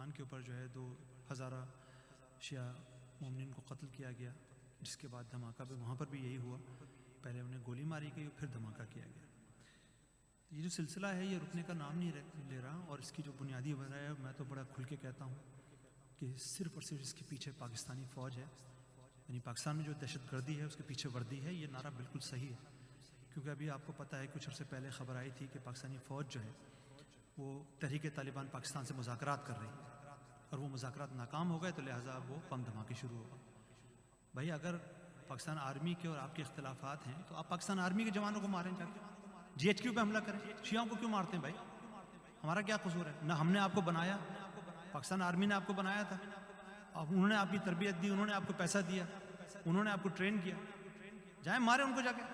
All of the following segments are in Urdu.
دکان کے اوپر جو ہے 2000 شیعہ مومنین کو قتل کیا گیا، جس کے بعد دھماکہ بھی وہاں پر بھی یہی ہوا، پہلے انہیں گولی ماری گئی اور پھر دھماکہ کیا گیا۔ یہ جو سلسلہ ہے یہ رکنے کا نام نہیں لے رہا، اور اس کی جو بنیادی وجہ ہے میں تو بڑا کھل کے کہتا ہوں کہ صرف اور صرف اس کے پیچھے پاکستانی فوج ہے، یعنی پاکستان میں جو دہشت گردی ہے اس کے پیچھے وردی ہے۔ یہ نعرہ بالکل صحیح ہے، کیونکہ ابھی آپ کو پتہ ہے کچھ عرصے پہلے خبر آئی تھی کہ پاکستانی فوج جو ہے وہ تحریک طالبان پاکستان سے مذاکرات کر رہی ہے، اور وہ مذاکرات ناکام ہو گئے تو لہٰذا وہ بم دھماکے شروع ہو گئے۔ بھائی اگر پاکستان آرمی کے اور آپ کے اختلافات ہیں تو آپ پاکستان آرمی کے جوانوں کو ماریں جا کے، جی ایچ کیو پہ حملہ کریں، شیعوں کو کیوں مارتے ہیں بھائی؟ ہمارا کیا قصور ہے؟ نہ ہم نے آپ کو بنایا، پاکستان آرمی نے آپ کو بنایا تھا، انہوں نے آپ کی تربیت دی، انہوں نے آپ کو پیسہ دیا، انہوں نے آپ کو ٹرین کیا، جائیں ماریں ان کو جا کے۔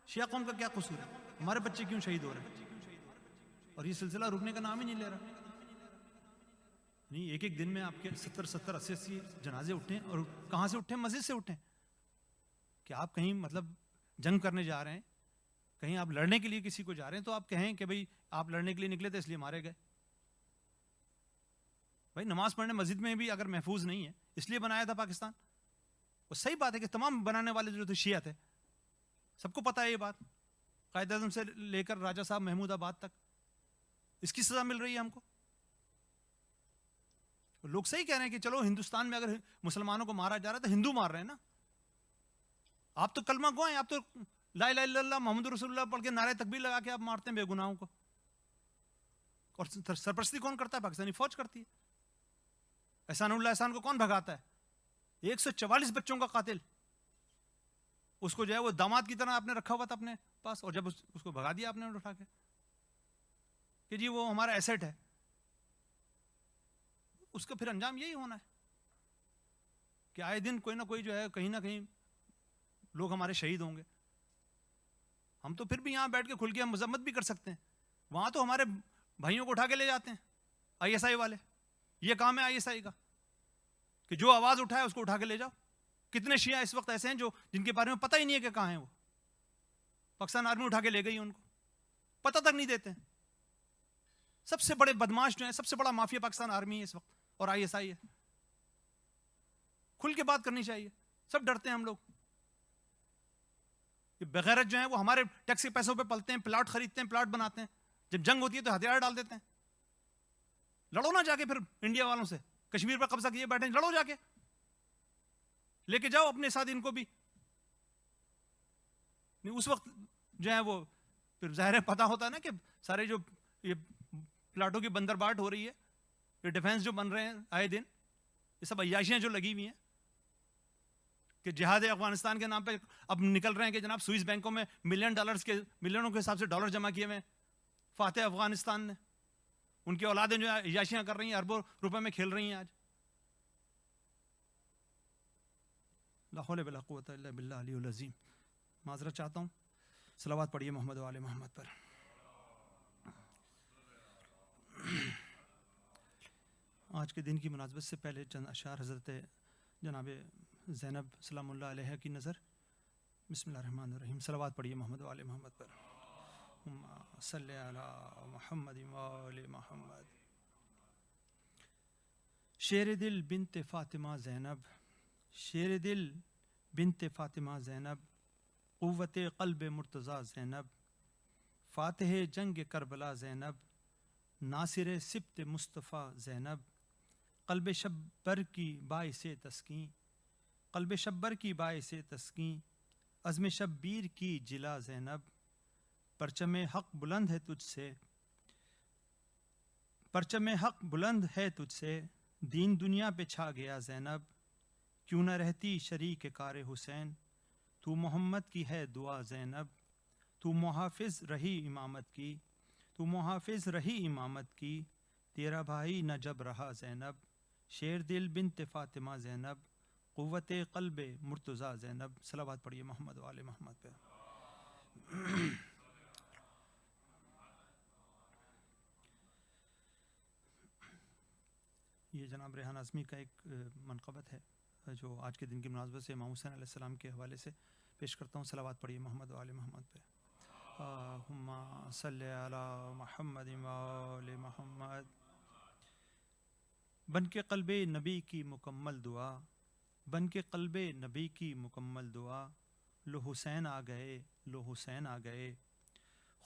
شیعہ قوم کا کیا قصور ہے؟ ہمارے بچے کیوں شہید ہو رہے ہیں؟ اور یہ سلسلہ رکنے کا نام ہی نہیں لے رہا۔ نہیں، ایک دن میں آپ کے 70 80 جنازے اٹھیں، اور کہاں سے اٹھیں؟ مسجد سے اٹھیں۔ کہ آپ کہیں مطلب جنگ کرنے جا رہے ہیں، کہیں آپ لڑنے کے لیے کسی کو جا رہے ہیں، تو آپ کہیں کہ بھئی آپ لڑنے کے لیے نکلے تھے اس لیے مارے گئے۔ بھائی نماز پڑھنے مسجد میں بھی اگر محفوظ نہیں ہے، اس لیے بنایا تھا پاکستان۔ وہ صحیح بات ہے کہ تمام بنانے والے جو تھے شیعہ تھے، سب کو پتہ ہے یہ بات، قائد اعظم سے لے کر راجہ صاحب محمود آباد تک، اس کی سزا مل رہی ہے ہم کو۔ لوگ صحیح کہہ رہے ہیں کہ چلو ہندوستان میں اگر مسلمانوں کو مارا جا رہا ہے تو ہندو مار رہے ہیں نا۔ آپ تو کلمہ گو ہیں، آپ تو لا الہ الا اللہ محمد رسول اللہ پڑھ کے نعرہ تکبیر لگا کے آپ مارتے ہیں بے گناہوں کو۔ اور سرپرستی کون کرتا ہے؟ پاکستانی فوج کرتی ہے۔ احسان اللہ احسان کو کون بھگاتا ہے؟ 144 بچوں کا قاتل، اس کو جو ہے وہ داماد کی طرح آپ نے رکھا ہوا تھا اپنے پاس، اور جب اس کو بھگا دیا آپ نے اٹھا کے کہ جی وہ ہمارا ایسٹ ہے، اس کا پھر انجام یہی ہونا ہے کہ آئے دن کوئی نہ کوئی جو ہے کہیں نہ کہیں لوگ ہمارے شہید ہوں گے۔ ہم تو پھر بھی یہاں بیٹھ کے کھل کے ہم مذمت بھی کر سکتے ہیں، وہاں تو ہمارے بھائیوں کو اٹھا کے لے جاتے ہیں آئی ایس آئی والے۔ یہ کام ہے آئی ایس آئی کا کہ جو آواز اٹھائے اس کو اٹھا کے لے جاؤ۔ کتنے شیعہ اس وقت ایسے ہیں جو جن کے بارے میں پتہ ہی نہیں ہے کہ کہاں ہیں وہ، پاکستان آرمی اٹھا کے لے گئی ان کو، پتہ تک نہیں دیتے ہیں۔ سب سے بڑے بدماش جو ہیں، سب سے بڑا مافیا پاکستان آرمی ہے اس وقت، اور آئی ایس آئی ہے۔ کھل کے بات کرنی چاہیے، سب ڈرتے ہیں ہم لوگ۔ بغیرت جو ہیں وہ ہمارے ٹیکس کے پیسوں پہ پلتے ہیں، پلاٹ خریدتے ہیں، پلاٹ بناتے ہیں، جب جنگ ہوتی ہے تو ہتھیار ڈال دیتے ہیں۔ لڑو نہ جا کے پھر انڈیا والوں سے، کشمیر پر قبضہ کیے بیٹھے، لڑو جا کے، لے کے جاؤ اپنے ساتھ ان کو بھی۔ اس وقت جو ہے وہ پھر ظاہر پتہ ہوتا ہے نا کہ سارے جو یہ پلاٹوں کی بندر باٹ ہو رہی ہے، یہ ڈیفینس جو بن رہے ہیں آئے دن، یہ سب عیاشیاں جو لگی ہوئی ہیں کہ جہاد افغانستان کے نام پہ اب نکل رہے ہیں کہ جناب سوئس بینکوں میں ملینوں کے حساب سے ڈالر جمع کیے ہوئے فاتح افغانستان نے، ان کی اولادیں جو ہے عیاشیاں کر رہی ہیں، اربوں روپے میں کھیل رہی ہیں آج۔ لا حول ولا قوت الا باللہ العلی العظیم۔ معذرت چاہتا ہوں، صلوات پڑھیے محمد و آل محمد پر۔ آج کے دن کی مناسبت سے پہلے چند اشعار حضرت جناب زینب سلام اللہ علیہ کی نظر۔ بسم اللہ الرحمن الرحیم، صلوات پڑھیے محمد و آل محمد پر۔ صلی علی محمد و آل محمد۔ شیر دل بنت فاطمہ زینب، شیر دل بنت فاطمہ زینب، قوت قلب مرتضیٰ زینب، فاتح جنگ کربلا زینب، ناصر سبط مصطفیٰ زینب، قلب شبر کی باعث تسکین، قلب شبر کی باعث تسکین، عزم شبیر کی جلا زینب، پرچم حق بلند ہے تجھ سے، پرچم حق بلند ہے تجھ سے، دین دنیا پہ چھا گیا زینب، کیوں نہ رہتی شریک کار حسین، تو محمد کی ہے دعا زینب، تو محافظ رہی امامت کی، تو محافظ رہی امامت کی، تیرا بھائی نہ جب رہا زینب، شیر دل بنت فاطمہ زینب، قوت قلب مرتضیٰ زینب۔ صلوات پڑھیے محمد و آل محمد پہ۔ یہ جناب ریحان اعظمی کا ایک منقبت ہے جو آج کے دن کی مناسبت سے امام حسین علیہ السلام کے حوالے سے پیش کرتا ہوں۔ صلوات پڑھیے محمد و آل محمد پہ۔ اللہم صلی علی محمد و آل محمد۔ بن کے قلب نبی کی مکمل دعا، بن کے قلب نبی کی مکمل دعا، لو حسین آ گئے، لو حسین آ گئے،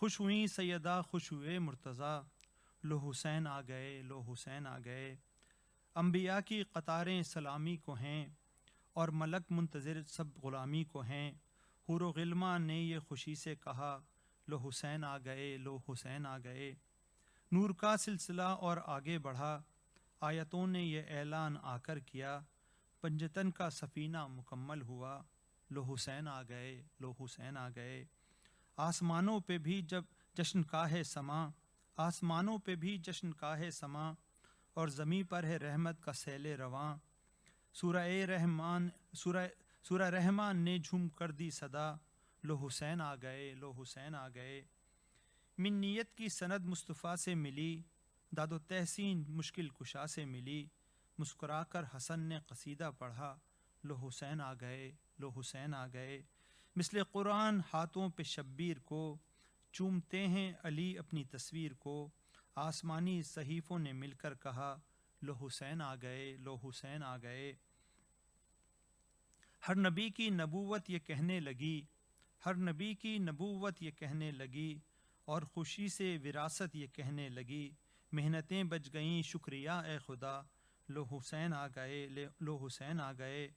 خوش ہوئیں سیدہ خوش ہوئے مرتضیٰ، لو حسین آ گئے، لو حسین آ گئے، انبیاء کی قطاریں سلامی کو ہیں، اور ملک منتظر سب غلامی کو ہیں، حور و غلماں نے یہ خوشی سے کہا، لو حسین آ گئے، لو حسین آ گئے، نور کا سلسلہ اور آگے بڑھا، آیتوں نے یہ اعلان آ کر کیا، پنجتن کا سفینہ مکمل ہوا، لو حسین آ گئے، لو حسین آ گئے، آسمانوں پہ بھی جب جشن کا ہے سما، آسمانوں پہ بھی جشن کا ہے سما، اور زمیں پر ہے رحمت کا سیل رواں، سورہ رحمان نے جھوم کر دی صدا، لو حسین آ گئے، لو حسین آ گئے، من نیت کی سند مصطفیٰ سے ملی، داد و تحسین مشکل کشا سے ملی، مسکرا کر حسن نے قصیدہ پڑھا، لو حسین آ گئے، لو حسین آ گئے، مثل قرآن ہاتھوں پہ شبیر کو، چومتے ہیں علی اپنی تصویر کو، آسمانی صحیفوں نے مل کر کہا، لو حسین آ گئے، لو حسین آ گئے، ہر نبی کی نبوت یہ کہنے لگی، ہر نبی کی نبوت یہ کہنے لگی، اور خوشی سے وراثت یہ کہنے لگی، محنتیں بچ گئیں شکریہ اے خدا، لو حسین آ گئے، لو حسین آ گئے،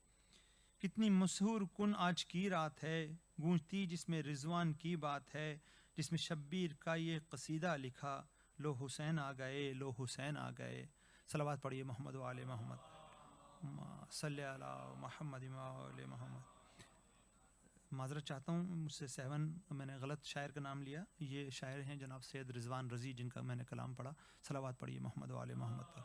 کتنی مسحور کن آج کی رات ہے، گونجتی جس میں رضوان کی بات ہے، جس میں شبیر کا یہ قصیدہ لکھا، لو حسین آ گئے، لو حسین آ گئے۔ صلوات پڑھیے محمد و آل محمد، صلی علی محمد و آل محمد۔ معذرت چاہتا ہوں، مجھ سے سہون میں نے غلط شاعر کا نام لیا، یہ شاعر ہیں جناب سید رضوان رضی جن کا میں نے کلام پڑھا۔ صلوات پڑھیے محمد و آل محمد پر۔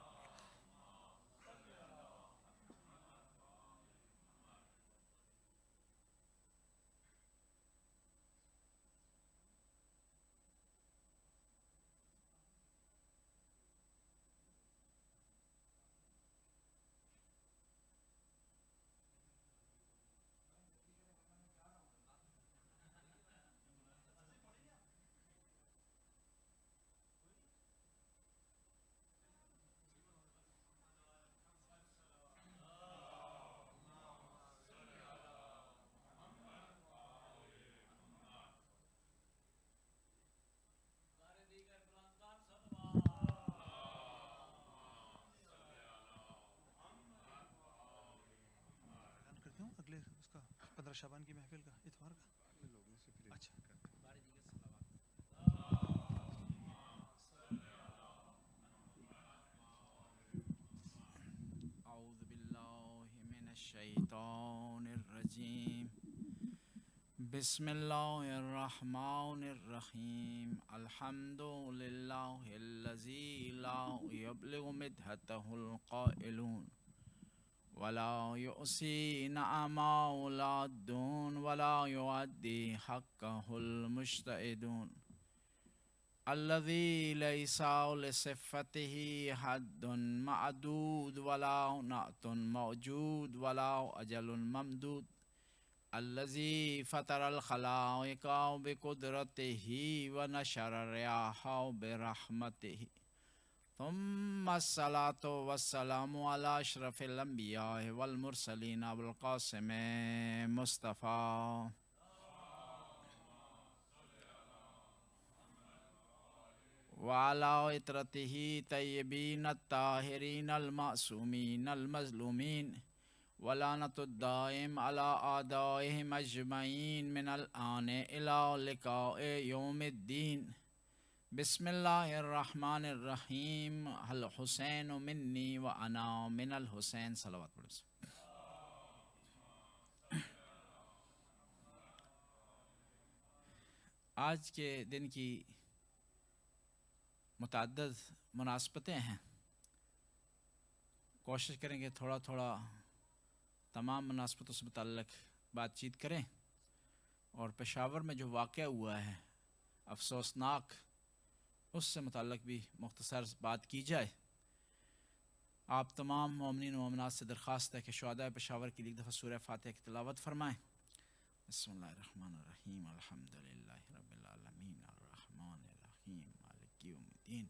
کرتے ہوں اگلے اس کا 15 شعبان کی محفل کا اتوار کا۔ اچھا اعوذ باللہ من الشیطان الرجیم، بسم اللہ الرحمن الرحیم، الحمد للہ الذی لا یبلغ مدحتہ القائلون، ولا یؤسی نعما العادون، ولا یؤدی حقہ المجتہدون، الذي ليس لصفته حد معدود، ولا نعت موجود، ولا أجل ممدود، الذي فطر الخلائق بقدرته ونشر الرياح برحمته، ثم الصلاة والسلام على أشرف الأنبياء والمرسلين أبو القاسم مصطفى وعلى عطرته طيبين الطاهرين المعصومين المظلومين، ولعنة الدائم على أعدائهم أجمعين من الآن إلى لقاء يوم الدين۔ بسم الله الرحمن الرحيم، الحسين مني وأنا من الحسين۔ صلوات پڑھیں۔ آج کے دن کی متعدد مناسبتیں ہیں، کوشش کریں کہ تھوڑا تھوڑا تمام مناسبتوں سے متعلق بات چیت کریں، اور پشاور میں جو واقعہ ہوا ہے افسوسناک، اس سے متعلق بھی مختصر بات کی جائے۔ آپ تمام مومنین و مومنات سے درخواست ہے کہ شہداء پشاور کے لیے ایک دفعہ سورہ فاتحہ کی تلاوت فرمائیں۔ بسم اللہ الرحمن الرحیم، الحمدللہ رب العالمین، الرحمن الرحیم، مالک یوم الدین،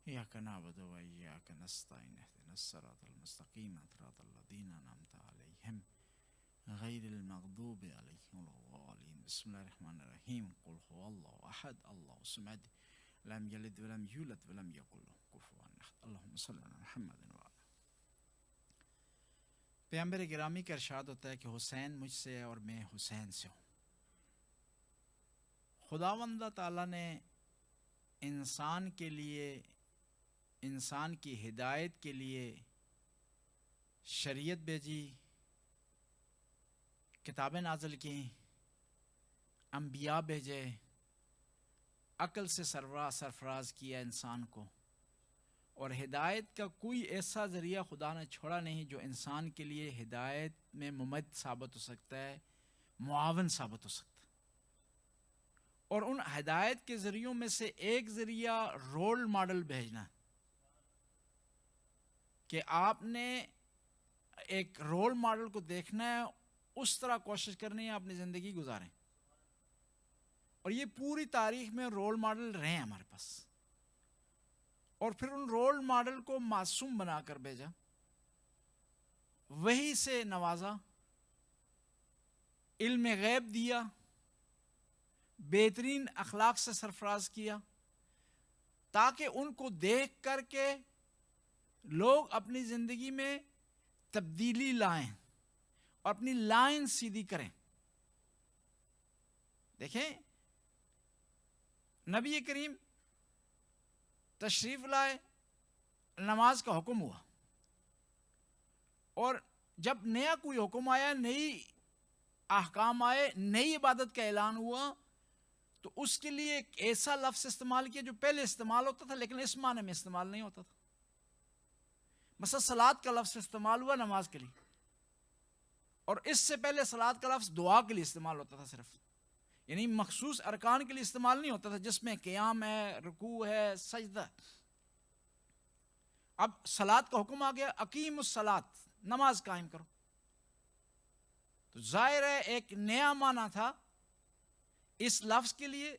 إياك نعبد وإياك نستعين اهدنا الصراط المستقيم صراط الذين أنعمت عليهم غير المغضوب عليهم ولا الضالين. بسم الله الرحمن الرحيم. قل هو الله أحد الله الصمد لم يلد ولم يولد ولم يكن له كفوا أحد. اللهم صل على محمد وعلى. پیغمبر گرامی کا ارشاد ہوتا ہے کہ حسین مجھ سے ہے اور میں حسین سے ہوں. خداوند تعالیٰ نے انسان کے لیے، انسان کی ہدایت کے لیے شریعت بھیجی، کتابیں نازل کی، انبیاء بھیجے، عقل سے سرفراز کیا انسان کو، اور ہدایت کا کوئی ایسا ذریعہ خدا نے چھوڑا نہیں جو انسان کے لیے ہدایت میں ممد ثابت ہو سکتا ہے، معاون ثابت ہو سکتا ہے. اور ان ہدایت کے ذریعوں میں سے ایک ذریعہ رول ماڈل بھیجنا، کہ آپ نے ایک رول ماڈل کو دیکھنا ہے، اس طرح کوشش کرنی ہے اپنی زندگی گزاریں. اور یہ پوری تاریخ میں رول ماڈل رہے ہیں ہمارے پاس، اور پھر ان رول ماڈل کو معصوم بنا کر بھیجا، وحی سے نوازا، علم غیب دیا، بہترین اخلاق سے سرفراز کیا، تاکہ ان کو دیکھ کر کے لوگ اپنی زندگی میں تبدیلی لائیں اور اپنی لائن سیدھی کریں. دیکھیں، نبی کریم تشریف لائے، نماز کا حکم ہوا، اور جب نیا کوئی حکم آیا، نئی احکام آئے، نئی عبادت کا اعلان ہوا، تو اس کے لیے ایک ایسا لفظ استعمال کیا جو پہلے استعمال ہوتا تھا لیکن اس معنی میں استعمال نہیں ہوتا تھا. مثلا صلاۃ کا لفظ استعمال ہوا نماز کے لیے، اور اس سے پہلے صلاۃ کا لفظ دعا کے لیے استعمال ہوتا تھا صرف، یعنی مخصوص ارکان کے لیے استعمال نہیں ہوتا تھا جس میں قیام ہے، رکوع ہے، سجدہ. اب صلاۃ کا حکم آ گیا، اقیم الصلاۃ، نماز قائم کرو. تو ظاہر ہے ایک نیا معنی تھا اس لفظ کے لیے.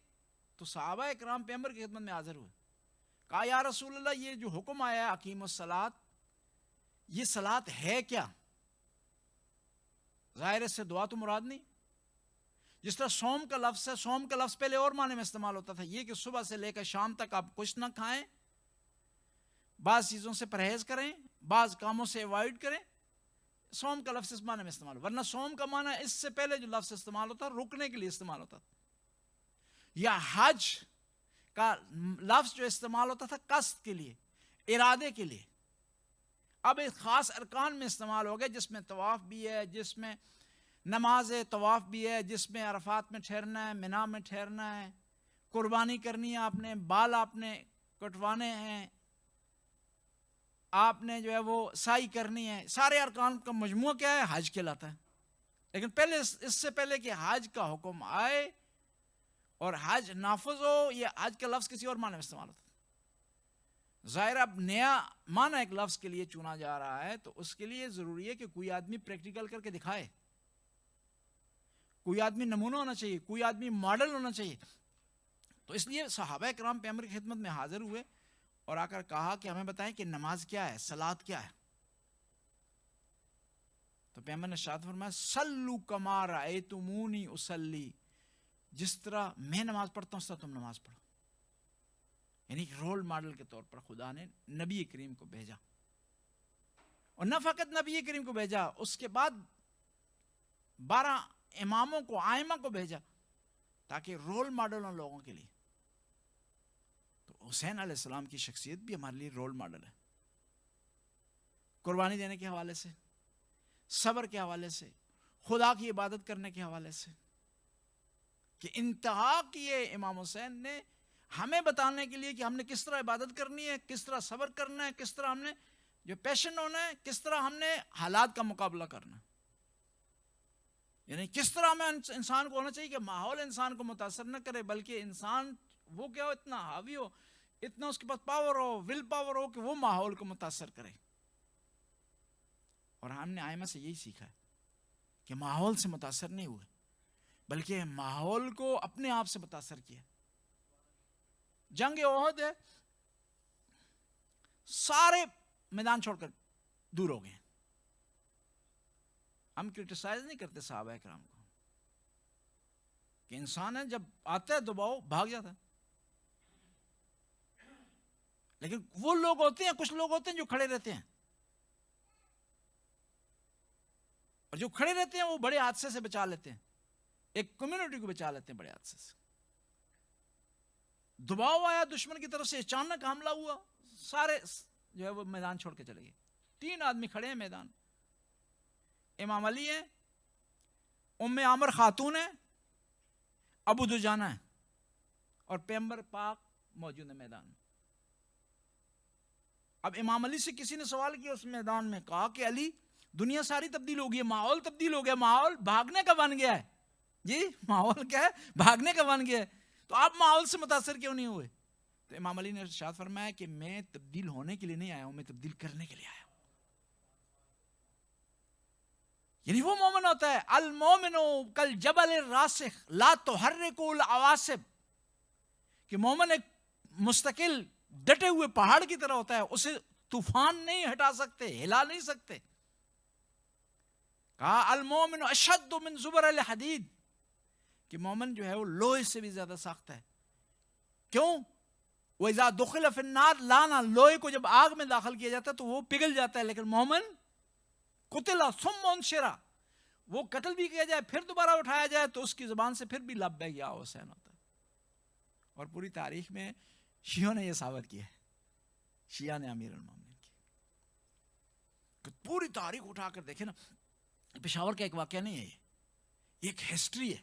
تو صحابہ اکرام پیغمبر کی خدمت میں حاضر ہوئے، کہا یا رسول اللہ، یہ جو حکم آیا ہے اقیم الصلاۃ، یہ صلاۃ ہے کیا؟ ظاہر ہے سے دعا تو مراد نہیں. جس طرح سوم کا لفظ ہے، سوم کا لفظ پہلے اور معنی میں استعمال ہوتا تھا، یہ کہ صبح سے لے کر شام تک آپ کچھ نہ کھائیں، بعض چیزوں سے پرہیز کریں، بعض کاموں سے ایوائڈ کریں. سوم کا لفظ اس معنی میں استعمال، ورنہ سوم کا معنی اس سے پہلے جو لفظ استعمال ہوتا رکنے کے لیے استعمال ہوتا تھا. یا حج کا لفظ جو استعمال ہوتا تھا قصد کے لیے، ارادے کے لیے، اب ایک خاص ارکان میں استعمال ہو گئے، جس میں طواف بھی ہے، جس میں نماز طواف بھی ہے، جس میں عرفات میں ٹھہرنا ہے، مینا میں ٹھہرنا ہے، قربانی کرنی ہے، آپ نے بال آپ نے کٹوانے ہیں، آپ نے جو ہے وہ سائی کرنی ہے. سارے ارکان کا مجموعہ کیا ہے؟ حج کہلاتا ہے. لیکن پہلے اس سے پہلے کہ حج کا حکم آئے اور حج نافذ ہو، یہ حج کا لفظ کسی اور معنی میں استعمال ہوتا ہے. ظاہر اب نیا معنی ایک لفظ کے لیے چنا جا رہا ہے، تو اس کے لیے ضروری ہے کہ کوئی آدمی پریکٹیکل کر کے دکھائے، کوئی آدمی نمونہ ہونا چاہیے، کوئی آدمی ماڈل ہونا چاہیے. تو اس لیے صحابہ اکرام پیغمبر کی خدمت میں حاضر ہوئے اور آ کر کہا کہ ہمیں بتائیں کہ نماز کیا ہے، صلاۃ کیا ہے. تو پیغمبر نے ارشاد فرمایا، صلوا کما رأیتمونی اصلی، جس طرح میں نماز پڑھتا ہوں اس طرح تم نماز پڑھو. یعنی رول ماڈل کے طور پر خدا نے نبی کریم کو بھیجا، اور نہ فقط نبی کریم کو بھیجا، اس کے بعد 12 اماموں کو، آئمہ کو بھیجا، تاکہ رول ماڈل ہوں لوگوں کے لیے. تو حسین علیہ السلام کی شخصیت بھی ہمارے لیے رول ماڈل ہے، قربانی دینے کے حوالے سے، صبر کے حوالے سے، خدا کی عبادت کرنے کے حوالے سے، کہ انتہا کیے امام حسین نے ہمیں بتانے کے لیے کہ ہم نے کس طرح عبادت کرنی ہے، کس طرح صبر کرنا ہے، کس طرح ہم نے جو پیشن ہونا ہے، کس طرح ہم نے حالات کا مقابلہ کرنا ہے. یعنی کس طرح ہمیں انسان کو ہونا چاہیے کہ ماحول انسان کو متاثر نہ کرے، بلکہ انسان وہ کیا ہو، اتنا حاوی ہو، اتنا اس کے پاس پاور ہو، ول پاور ہو کہ وہ ماحول کو متاثر کرے. اور ہم نے آئمہ سے یہی سیکھا ہے کہ ماحول سے متاثر نہیں ہوئے، بلکہ ماحول کو اپنے آپ سے متاثر کیا. جنگ احد ہے، سارے میدان چھوڑ کر دور ہو گئے. ہم کرٹیسائز نہیں کرتے صحابہ کرام کو کہ انسان ہے جب آتا ہے دباؤ بھاگ جاتا ہے, لیکن وہ لوگ ہوتے ہیں, کچھ لوگ ہوتے ہیں جو کھڑے رہتے ہیں, اور جو کھڑے رہتے ہیں وہ بڑے حادثے سے بچا لیتے ہیں, ایک کمیونٹی کو بچا لیتے ہیں بڑے حادثے سے. دباؤ آیا دشمن کی طرف سے, اچانک حملہ ہوا, سارے جو ہے وہ میدان چھوڑ کے چلے گئے. 3 آدمی کھڑے ہیں میدان, امام علی ہیں, ام عامر خاتون ہے, ابو دجانہ ہے, اور پیغمبر پاک موجود ہے میدان میں. اب امام علی سے کسی نے سوال کیا اس میدان میں, کہا کہ علی دنیا ساری تبدیل ہو گئی ہے, ماحول تبدیل ہو گیا, ماحول بھاگنے کا بن گیا ہے. جی ماحول کیا ہے؟ بھاگنے کا بن گیا ہے, تو آپ ماحول سے متاثر کیوں نہیں ہوئے؟ تو امام علی نے ارشاد فرمایا کہ میں تبدیل ہونے کے لیے نہیں آیا ہوں, میں تبدیل کرنے کے لیے آیا ہوں. یعنی وہ مومن ہوتا ہے, المومن کالجبل الراسخ لا تحرکہ العواصف, کہ مومن ایک مستقل ڈٹے ہوئے پہاڑ کی طرح ہوتا ہے, اسے طوفان نہیں ہٹا سکتے, ہلا نہیں سکتے. کہا المومن اشد من زبر الحدید, کہ مومن جو ہے وہ لوہے سے بھی زیادہ سخت ہے. کیوں؟ وَإِذَا دُخِلَ فِي النَّارِ لانا, لوہے کو جب آگ میں داخل کیا جاتا ہے تو وہ پگھل جاتا ہے, لیکن مومن قتل ثم انشر, وہ قتل بھی کیا جائے پھر دوبارہ اٹھایا جائے تو اس کی زبان سے پھر بھی لبیک یا حسین ہوتا ہے. اور پوری تاریخ میں شیعوں نے یہ ثابت کیا ہے, شیعہ نے امیر المومنین کی. کہ پوری تاریخ اٹھا کر دیکھیں نا, پشاور کا ایک واقعہ نہیں ہے یہ ایک ہسٹری ہے,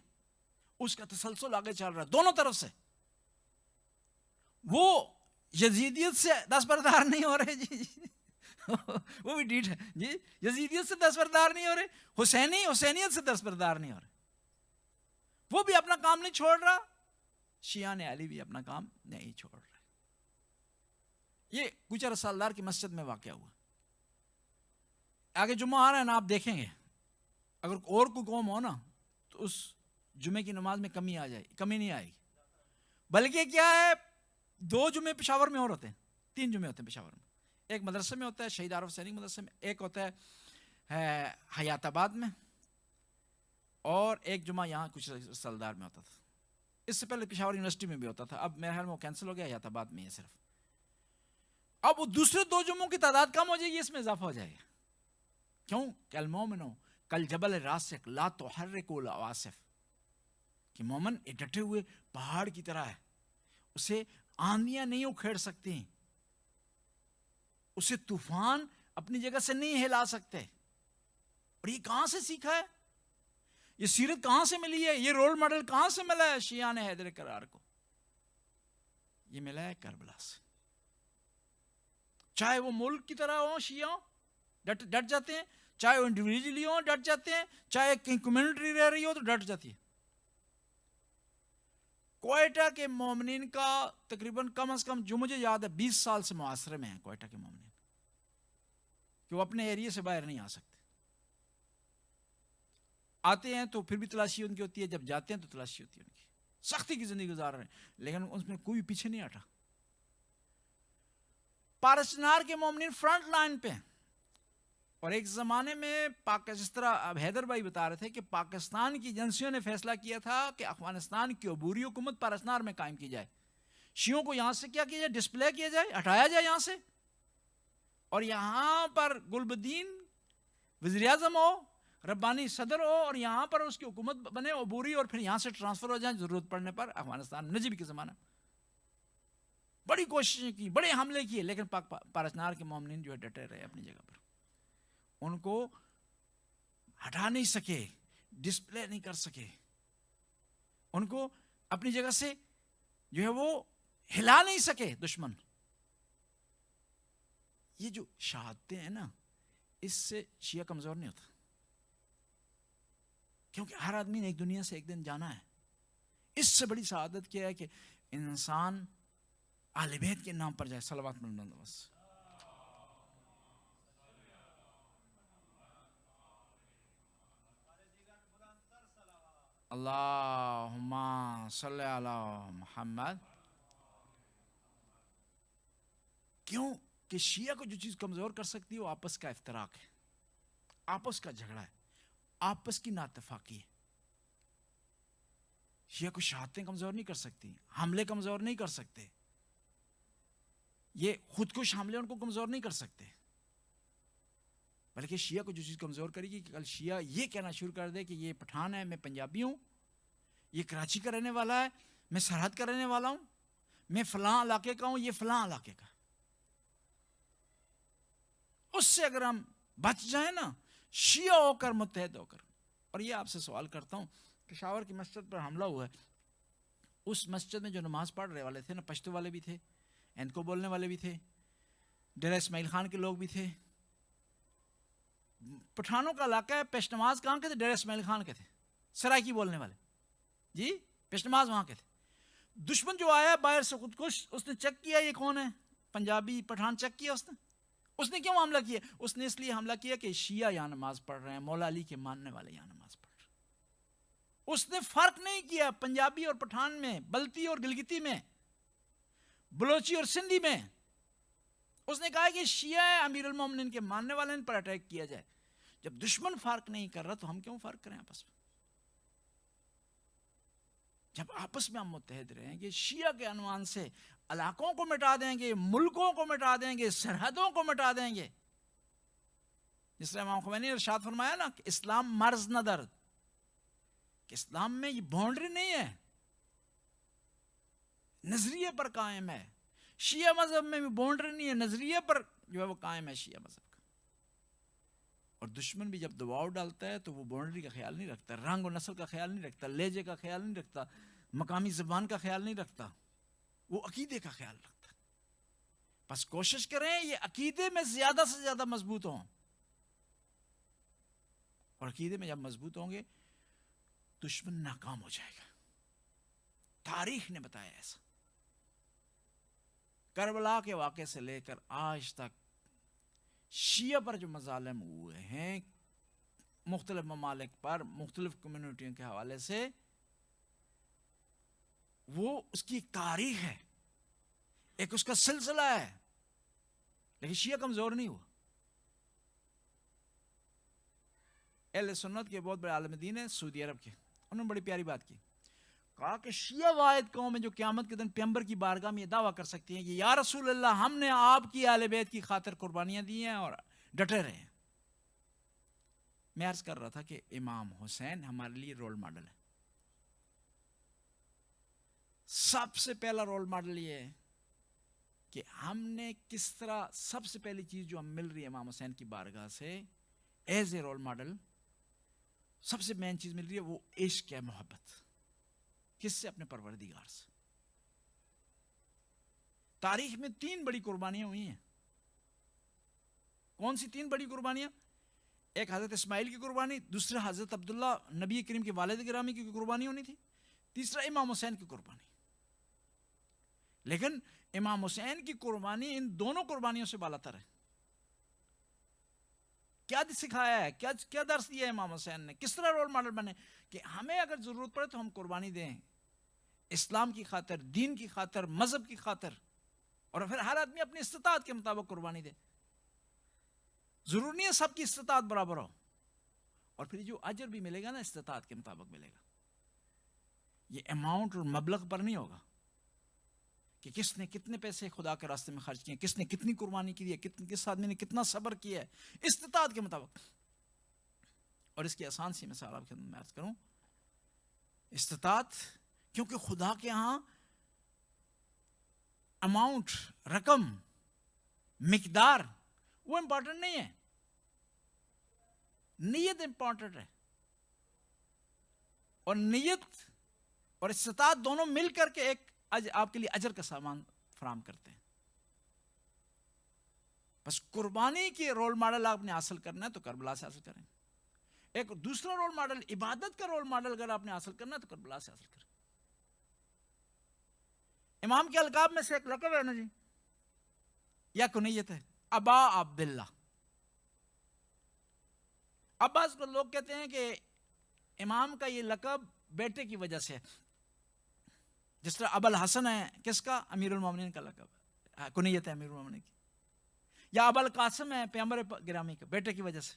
اس کا تسلسل آگے چل رہا ہے دونوں طرف سے. وہ یزیدیت سے دستبردار نہیں ہو رہے جی وہ بھی ڈیٹ ہے جی, یزیدیت سے دستبردار نہیں ہو رہے, حسینیت سے دستبردار نہیں ہو رہے, وہ بھی اپنا کام نہیں چھوڑ رہا, شیعہ نے علی بھی اپنا کام نہیں چھوڑ رہا. یہ گجر سالدار کی مسجد میں واقع ہوا. آگے جمعہ آ رہا ہے نا, آپ دیکھیں گے اگر اور کوئی قوم ہو نا تو اس جمعے کی نماز میں کمی آ جائے, کمی نہیں آئے گی. بلکہ کیا ہے, 2 جمعے پشاور میں اور ہوتے ہیں, 3 جمعے ہوتے ہیں پشاور میں. ایک مدرسے میں ہوتا ہے شہید عارف حسینی مدرسے میں, ایک ہوتا ہے حیات آباد میں, اور ایک جمعہ یہاں کچھ سالدار میں ہوتا تھا. اس سے پہلے پشاور یونیورسٹی میں بھی ہوتا تھا, اب میرے خیال میں وہ کینسل ہو گیا, حیات آباد میں ہے صرف. اب وہ دوسرے 2 جمعوں کی تعداد کم ہو جائے گی, اس میں اضافہ ہو جائے گا. کیوں؟ کہ المومن کالجبل الراسخ لا تحرکہ العواصف, کہ مومن ڈٹے ہوئے پہاڑ کی طرح ہے, اسے آندیاں نہیں اکھیڑ سکتی ہیں, اسے طوفان اپنی جگہ سے نہیں ہلا سکتے. اور یہ کہاں سے سیکھا ہے, یہ سیرت کہاں سے ملی ہے, یہ رول ماڈل کہاں سے ملا ہے شیعہ نے حیدر کرار کو؟ یہ ملا ہے کربلا سے. چاہے وہ ملک کی طرح ہوں شیعہ ڈٹ جاتے ہیں, چاہے وہ انڈیویجولی ہوں ڈٹ جاتے ہیں, چاہے کہیں کمیونٹی رہ رہی ہو تو ڈٹ جاتی ہے. کوئٹہ کے مومنین کا تقریباً کم از کم جو مجھے یاد ہے 20 سال سے معاصرے میں ہیں کوئٹہ کے مومنین, کہ وہ اپنے ایریے سے باہر نہیں آ سکتے. آتے ہیں تو پھر بھی تلاشی ان کی ہوتی ہے, جب جاتے ہیں تو تلاشی ہوتی ہے ان کی. سختی کی زندگی گزار رہے ہیں, لیکن اس میں کوئی پیچھے نہیں ہٹا. پارسنار کے مومنین فرنٹ لائن پہ ہیں. اور ایک زمانے میں جس طرح اب حیدر بھائی بتا رہے تھے کہ پاکستان کی ایجنسیوں نے فیصلہ کیا تھا کہ افغانستان کی عبوری حکومت پارسنار میں قائم کی جائے, شیعوں کو یہاں سے کیا کیا جائے, ڈسپلے کیا جائے, ہٹایا جائے یہاں سے, اور یہاں پر گلبدین وزیر اعظم ہو, ربانی صدر ہو, اور یہاں پر اس کی حکومت بنے عبوری, اور پھر یہاں سے ٹرانسفر ہو جائیں ضرورت پڑنے پر افغانستان. نجیب کے زمانہ بڑی کوششیں کی, بڑے حملے کیے, لیکن پارسنار کے مومنین جو ہے ڈٹے رہے اپنی جگہ پر. ان کو ہٹا نہیں سکے, ڈسپلے نہیں کر سکے, ان کو اپنی جگہ سے جو ہے وہ ہلا نہیں سکے دشمن. یہ جو شہادتیں ہیں نا, اس سے شیعہ کمزور نہیں ہوتا, کیونکہ ہر آدمی نے ایک دنیا سے ایک دن جانا ہے. اس سے بڑی سعادت کیا ہے کہ انسان اہل بیت کے نام پر جائے. صلوات من اللہ بس. اللہم صلی علی محمد. کیوں کہ شیعہ کو جو چیز کمزور کر سکتی ہے وہ آپس کا افتراق ہے، آپس کا جھگڑا ہے، آپس کی ناتفاقی ہے. شیعہ کو شہادتیں کمزور نہیں کر سکتی، حملے کمزور نہیں کر سکتے، یہ خودکش حملے ان کو کمزور نہیں کر سکتے. بلکہ شیعہ کو جو چیز کمزور کرے گی کہ کل شیعہ یہ کہنا شروع کر دے کہ یہ پٹھان ہے، میں پنجابی ہوں، یہ کراچی کا رہنے والا ہے، میں سرحد کا رہنے والا ہوں، میں فلاں علاقے کا ہوں، یہ فلاں علاقے کا. اس سے اگر ہم بچ جائیں نا، شیعہ ہو کر متحد ہو کر. اور یہ آپ سے سوال کرتا ہوں، پشاور کی مسجد پر حملہ ہوا ہے، اس مسجد میں جو نماز پڑھ رہے والے تھے نا، پشتو والے بھی تھے، اندکو بولنے والے بھی تھے، ڈیرہ اسماعیل خان کے لوگ بھی تھے. پٹھانوں کا علاقہ ہے، پیش نماز کہاں کے تھے؟ ڈیرہ اسماعیل خان کے تھے، سرائکی بولنے والے جی، پیش نماز وہاں کے تھے. دشمن جو آیا باہر سے خودکش، اس نے چیک کیا یہ کون ہے، پنجابی پٹھان چیک کیا اس نے کیوں حملہ کیا؟ اس نے اس لیے حملہ کیا کہ شیعہ یہاں نماز پڑھ رہے ہیں، مولا علی کے ماننے والے یہاں نماز پڑھ رہے ہیں. اس نے فرق نہیں کیا پنجابی اور پٹھان میں، بلتی اور گلگتی میں، بلوچی اور سندھی میں. اس نے کہا کہ شیعہ امیر المومنین کے ماننے والے، ان پر اٹیک کیا جائے. جب دشمن فرق نہیں کر رہا تو ہم کیوں فرق کریں آپس میں؟ جب آپس میں ہم متحد رہیں گے، شیعہ کے عنوان سے علاقوں کو مٹا دیں گے، ملکوں کو مٹا دیں گے، سرحدوں کو مٹا دیں گے. جس طرح امام خمینی نے ارشاد فرمایا نا کہ اسلام مرز نہ درد، کہ اسلام میں یہ باؤنڈری نہیں ہے، نظریے پر قائم ہے. شیعہ مذہب میں بھی باؤنڈری نہیں ہے، نظریے پر جو ہے وہ قائم ہے شیعہ مذہب کا. اور دشمن بھی جب دباؤ ڈالتا ہے تو وہ باؤنڈری کا خیال نہیں رکھتا، رنگ و نسل کا خیال نہیں رکھتا، لہجے کا خیال نہیں رکھتا، مقامی زبان کا خیال نہیں رکھتا، وہ عقیدے کا خیال رکھتا. بس کوشش کریں یہ عقیدے میں زیادہ سے زیادہ مضبوط ہوں، اور عقیدے میں جب مضبوط ہوں گے دشمن ناکام ہو جائے گا. تاریخ نے بتایا ایسا. کربلا کے واقعے سے لے کر آج تک شیعہ پر جو مظالم ہوئے ہیں مختلف ممالک پر، مختلف کمیونٹیوں کے حوالے سے، وہ اس کی ایک تاریخ ہے، ایک اس کا سلسلہ ہے. لیکن شیعہ کمزور نہیں ہوا. اہل سنت کے بہت بڑے عالم دین ہیں سعودی عرب کے، انہوں نے بڑی پیاری بات کی، کہا کہ شیعہ واحد قوم ہے جو قیامت کے دن پیغمبر کی بارگاہ میں یہ دعویٰ کر سکتی ہیں کہ یا رسول اللہ، ہم نے آپ کی اہل بیت کی خاطر قربانیاں دی ہیں اور ڈٹے رہے ہیں. میں عرض کر رہا تھا کہ امام حسین ہمارے لیے رول ماڈل ہے. سب سے پہلا رول ماڈل یہ ہے کہ ہم نے کس طرح، سب سے پہلی چیز جو ہم مل رہی ہے امام حسین کی بارگاہ سے ایز اے رول ماڈل، سب سے مین چیز مل رہی ہے وہ عشق ہے، محبت. کس سے؟ اپنے پروردگار سے. تاریخ میں 3 بڑی قربانیاں ہوئی ہیں. کون سی 3 بڑی قربانیاں؟ ایک حضرت اسماعیل کی قربانی، دوسرا حضرت عبداللہ نبی کریم کے والد گرامی کی قربانی ہونی تھی، تیسرا امام حسین کی قربانی. لیکن امام حسین کی قربانی ان دونوں قربانیوں سے بالا تر ہے. کیا سکھایا ہے، کیا درس دیا ہے امام حسین نے، کس طرح رول ماڈل بنے کہ ہمیں اگر ضرورت پڑے تو ہم قربانی دیں، اسلام کی خاطر، دین کی خاطر، مذہب کی خاطر. اور پھر ہر آدمی اپنی استطاعت کے مطابق قربانی دے. ضرور نہیں ہے سب کی استطاعت برابر ہو. اور پھر جو اجر بھی ملے گا نا استطاعت کے مطابق ملے گا. یہ اماؤنٹ اور مبلغ پر نہیں ہوگا کہ کس نے کتنے پیسے خدا کے راستے میں خرچ کیے، کس نے کتنی قربانی کی ہے، کس آدمی نے کتنا صبر کیا ہے، استطاعت کے مطابق. اور اس کی آسان سی مثال آپ کے میں عرض کروں، استطاعت، کیونکہ خدا کے ہاں اماؤنٹ، رقم، مقدار وہ امپورٹنٹ نہیں ہے، نیت امپورٹنٹ ہے. اور نیت اور استطاعت دونوں مل کر کے ایک آپ کے لیے اجر کا سامان فراہم کرتے ہیں. بس قربانی کے رول ماڈل آپ نے حاصل کرنا ہے تو کربلا سے حاصل کریں. ایک دوسرا رول ماڈل، عبادت کا رول ماڈل اگر آپ نے حاصل کرنا ہے تو کربلا سے حاصل کریں. امام کے القاب میں سے ایک لقب ہے نا جی، یا کنیت ہے، ابا عبداللہ. عباس کو لوگ کہتے ہیں کہ امام کا یہ لقب بیٹے کی وجہ سے، جس طرح ابو الحسن ہے کس کا؟ امیر المومنین کا لقب، کنیت ہے امیر المومنین کی. یا ابو القاسم ہے پیغمبر گرامی کے بیٹے کی وجہ سے،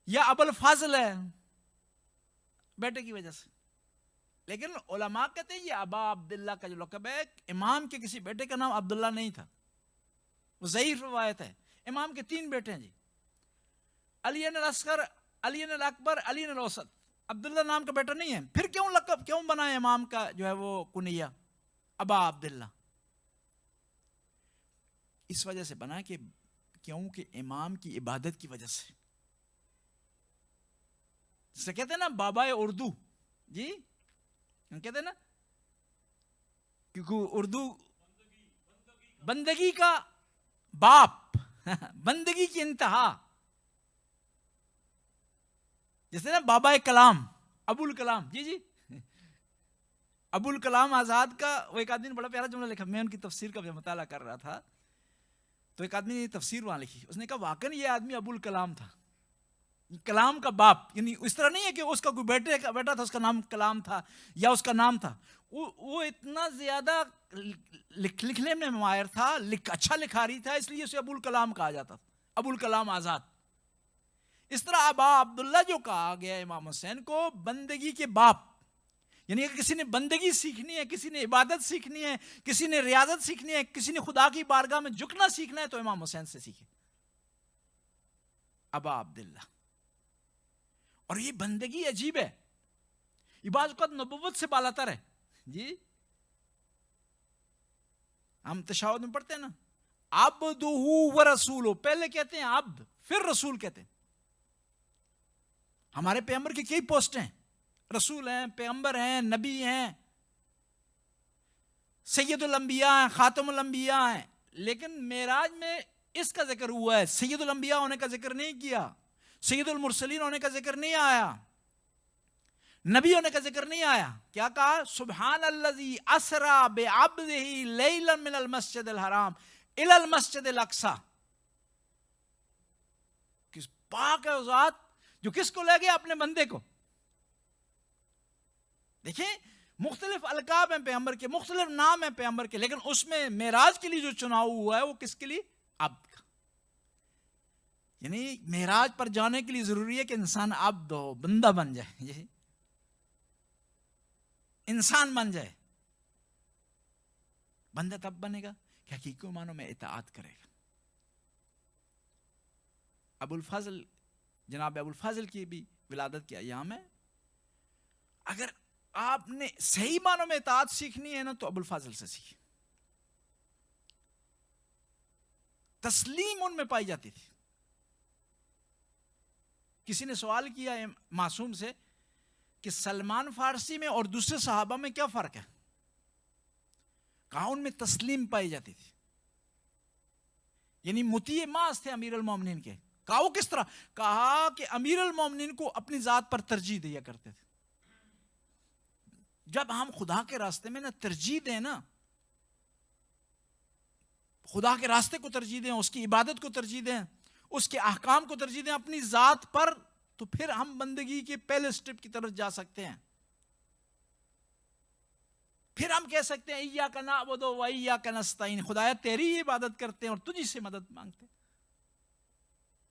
یا ابو الفاضل ہے بیٹے کی وجہ سے. لیکن علماء کہتے ہیں یہ ابا عبداللہ کا جو لقب ہے، امام کے کسی بیٹے کا نام عبداللہ نہیں تھا، وہ ضعیف روایت ہے. امام کے 3 بیٹے ہیں جی، علی الاصغر، علی الاکبر، علی الاوسط. عبداللہ نام کا بیٹا نہیں ہے. پھر کیوں لقب کیوں بنا ہے امام کا جو ہے وہ کنیہ ابا عبداللہ؟ اس وجہ سے بنا کہ کیونکہ امام کی عبادت کی وجہ سے. جسے کہتے ہیں نا بابا اردو، جی کہتے ہیں نا، کیونکہ اردو بندگی کا باپ، بندگی کی انتہا. جیسے نا بابا کلام، ابو الکلام، جی ابو الکلام آزاد کا وہ ایک آدمی نے بڑا پیارا جملہ لکھا. میں ان کی تفسیر کا مطالعہ کر رہا تھا تو ایک آدمی نے تفسیر وہاں لکھی. اس نے کہا واقعی یہ آدمی ابو الکلام تھا، کلام کا باپ. یعنی اس طرح نہیں ہے کہ اس کا کوئی بیٹا تھا اس کا نام کلام تھا یا اس کا نام تھا. وہ اتنا زیادہ لکھنے میں ماہر تھا، اچھا لکھاری تھا، اس لیے اسے ابو الکلام کہا جاتا تھا، ابو الکلام آزاد. اس طرح ابا عبداللہ جو کہا گیا امام حسین کو بندگی کے باپ. یعنی اگر کسی نے بندگی سیکھنی ہے، کسی نے عبادت سیکھنی ہے، کسی نے ریاضت سیکھنی ہے، کسی نے خدا کی بارگاہ میں جھکنا سیکھنا ہے تو امام حسین سے سیکھے، ابا عبداللہ. اور یہ بندگی عجیب ہے، یہ بعض اوقات نبوت سے بالاتر ہے. جی ہم تشہد میں پڑھتے ہیں نا عبدہ و رسولہ، پہلے کہتے ہیں عبد پھر رسول کہتے ہیں. ہمارے پیغمبر کی کئی پوسٹ ہیں، رسول ہیں، پیغمبر ہیں، نبی ہیں، سید الانبیاء ہیں، خاتم الانبیاء ہیں. لیکن معراج میں اس کا ذکر ہوا ہے، سید الانبیاء ہونے کا ذکر نہیں کیا، سید المرسلین ہونے کا ذکر نہیں آیا، نبی ہونے کا ذکر نہیں آیا. کیا کہا؟ سبحان الذی اسرا بعبدہ لیلا من المسجد الحرام الی المسجد الاقصی. کس پاک ہے ذات جو کس کو لے گیا؟ اپنے بندے کو. دیکھیں مختلف القاب ہیں پیغمبر کے، مختلف نام ہیں پیغمبر کے، لیکن اس میں معراج کے لیے جو چناؤ ہوا ہے وہ کس کے لیے؟ عبد کا. یعنی معراج پر جانے کے لیے ضروری ہے کہ انسان عبد ہو، بندہ بن جائے، یہ انسان بن جائے. بندہ تب بنے گا کہ حقیقی معنوں میں اطاعت کرے گا. ابو الفضل، جناب ابو الفضل کی بھی ولادت کے ایام ہے. اگر آپ نے صحیح معنوں میں اطاعت سیکھنی ہے نا تو ابو الفضل سے سیکھیں. تسلیم ان میں پائی جاتی تھی. کسی نے سوال کیا ہے معصوم سے کہ سلمان فارسی میں اور دوسرے صحابہ میں کیا فرق ہے؟ کہا ان میں تسلیم پائی جاتی تھی، یعنی مطیع ماذ تھے امیر المومنین کے. کہا وہ کس طرح؟ کہا کہ امیر المومنین کو اپنی ذات پر ترجیح دیا کرتے تھے. جب ہم خدا کے راستے میں نا ترجیح دیں نا، خدا کے راستے کو ترجیح دیں، اس کی عبادت کو ترجیح دیں، اس کے احکام کو ترجیح دیں اپنی ذات پر، تو پھر ہم بندگی کے پہلے سٹیپ کی طرف جا سکتے ہیں. پھر ہم کہہ سکتے ہیں ایاک نعبد و ایاک نستعین، خدایا تیری ہی عبادت کرتے ہیں اور تجھی سے مدد مانگتے ہیں.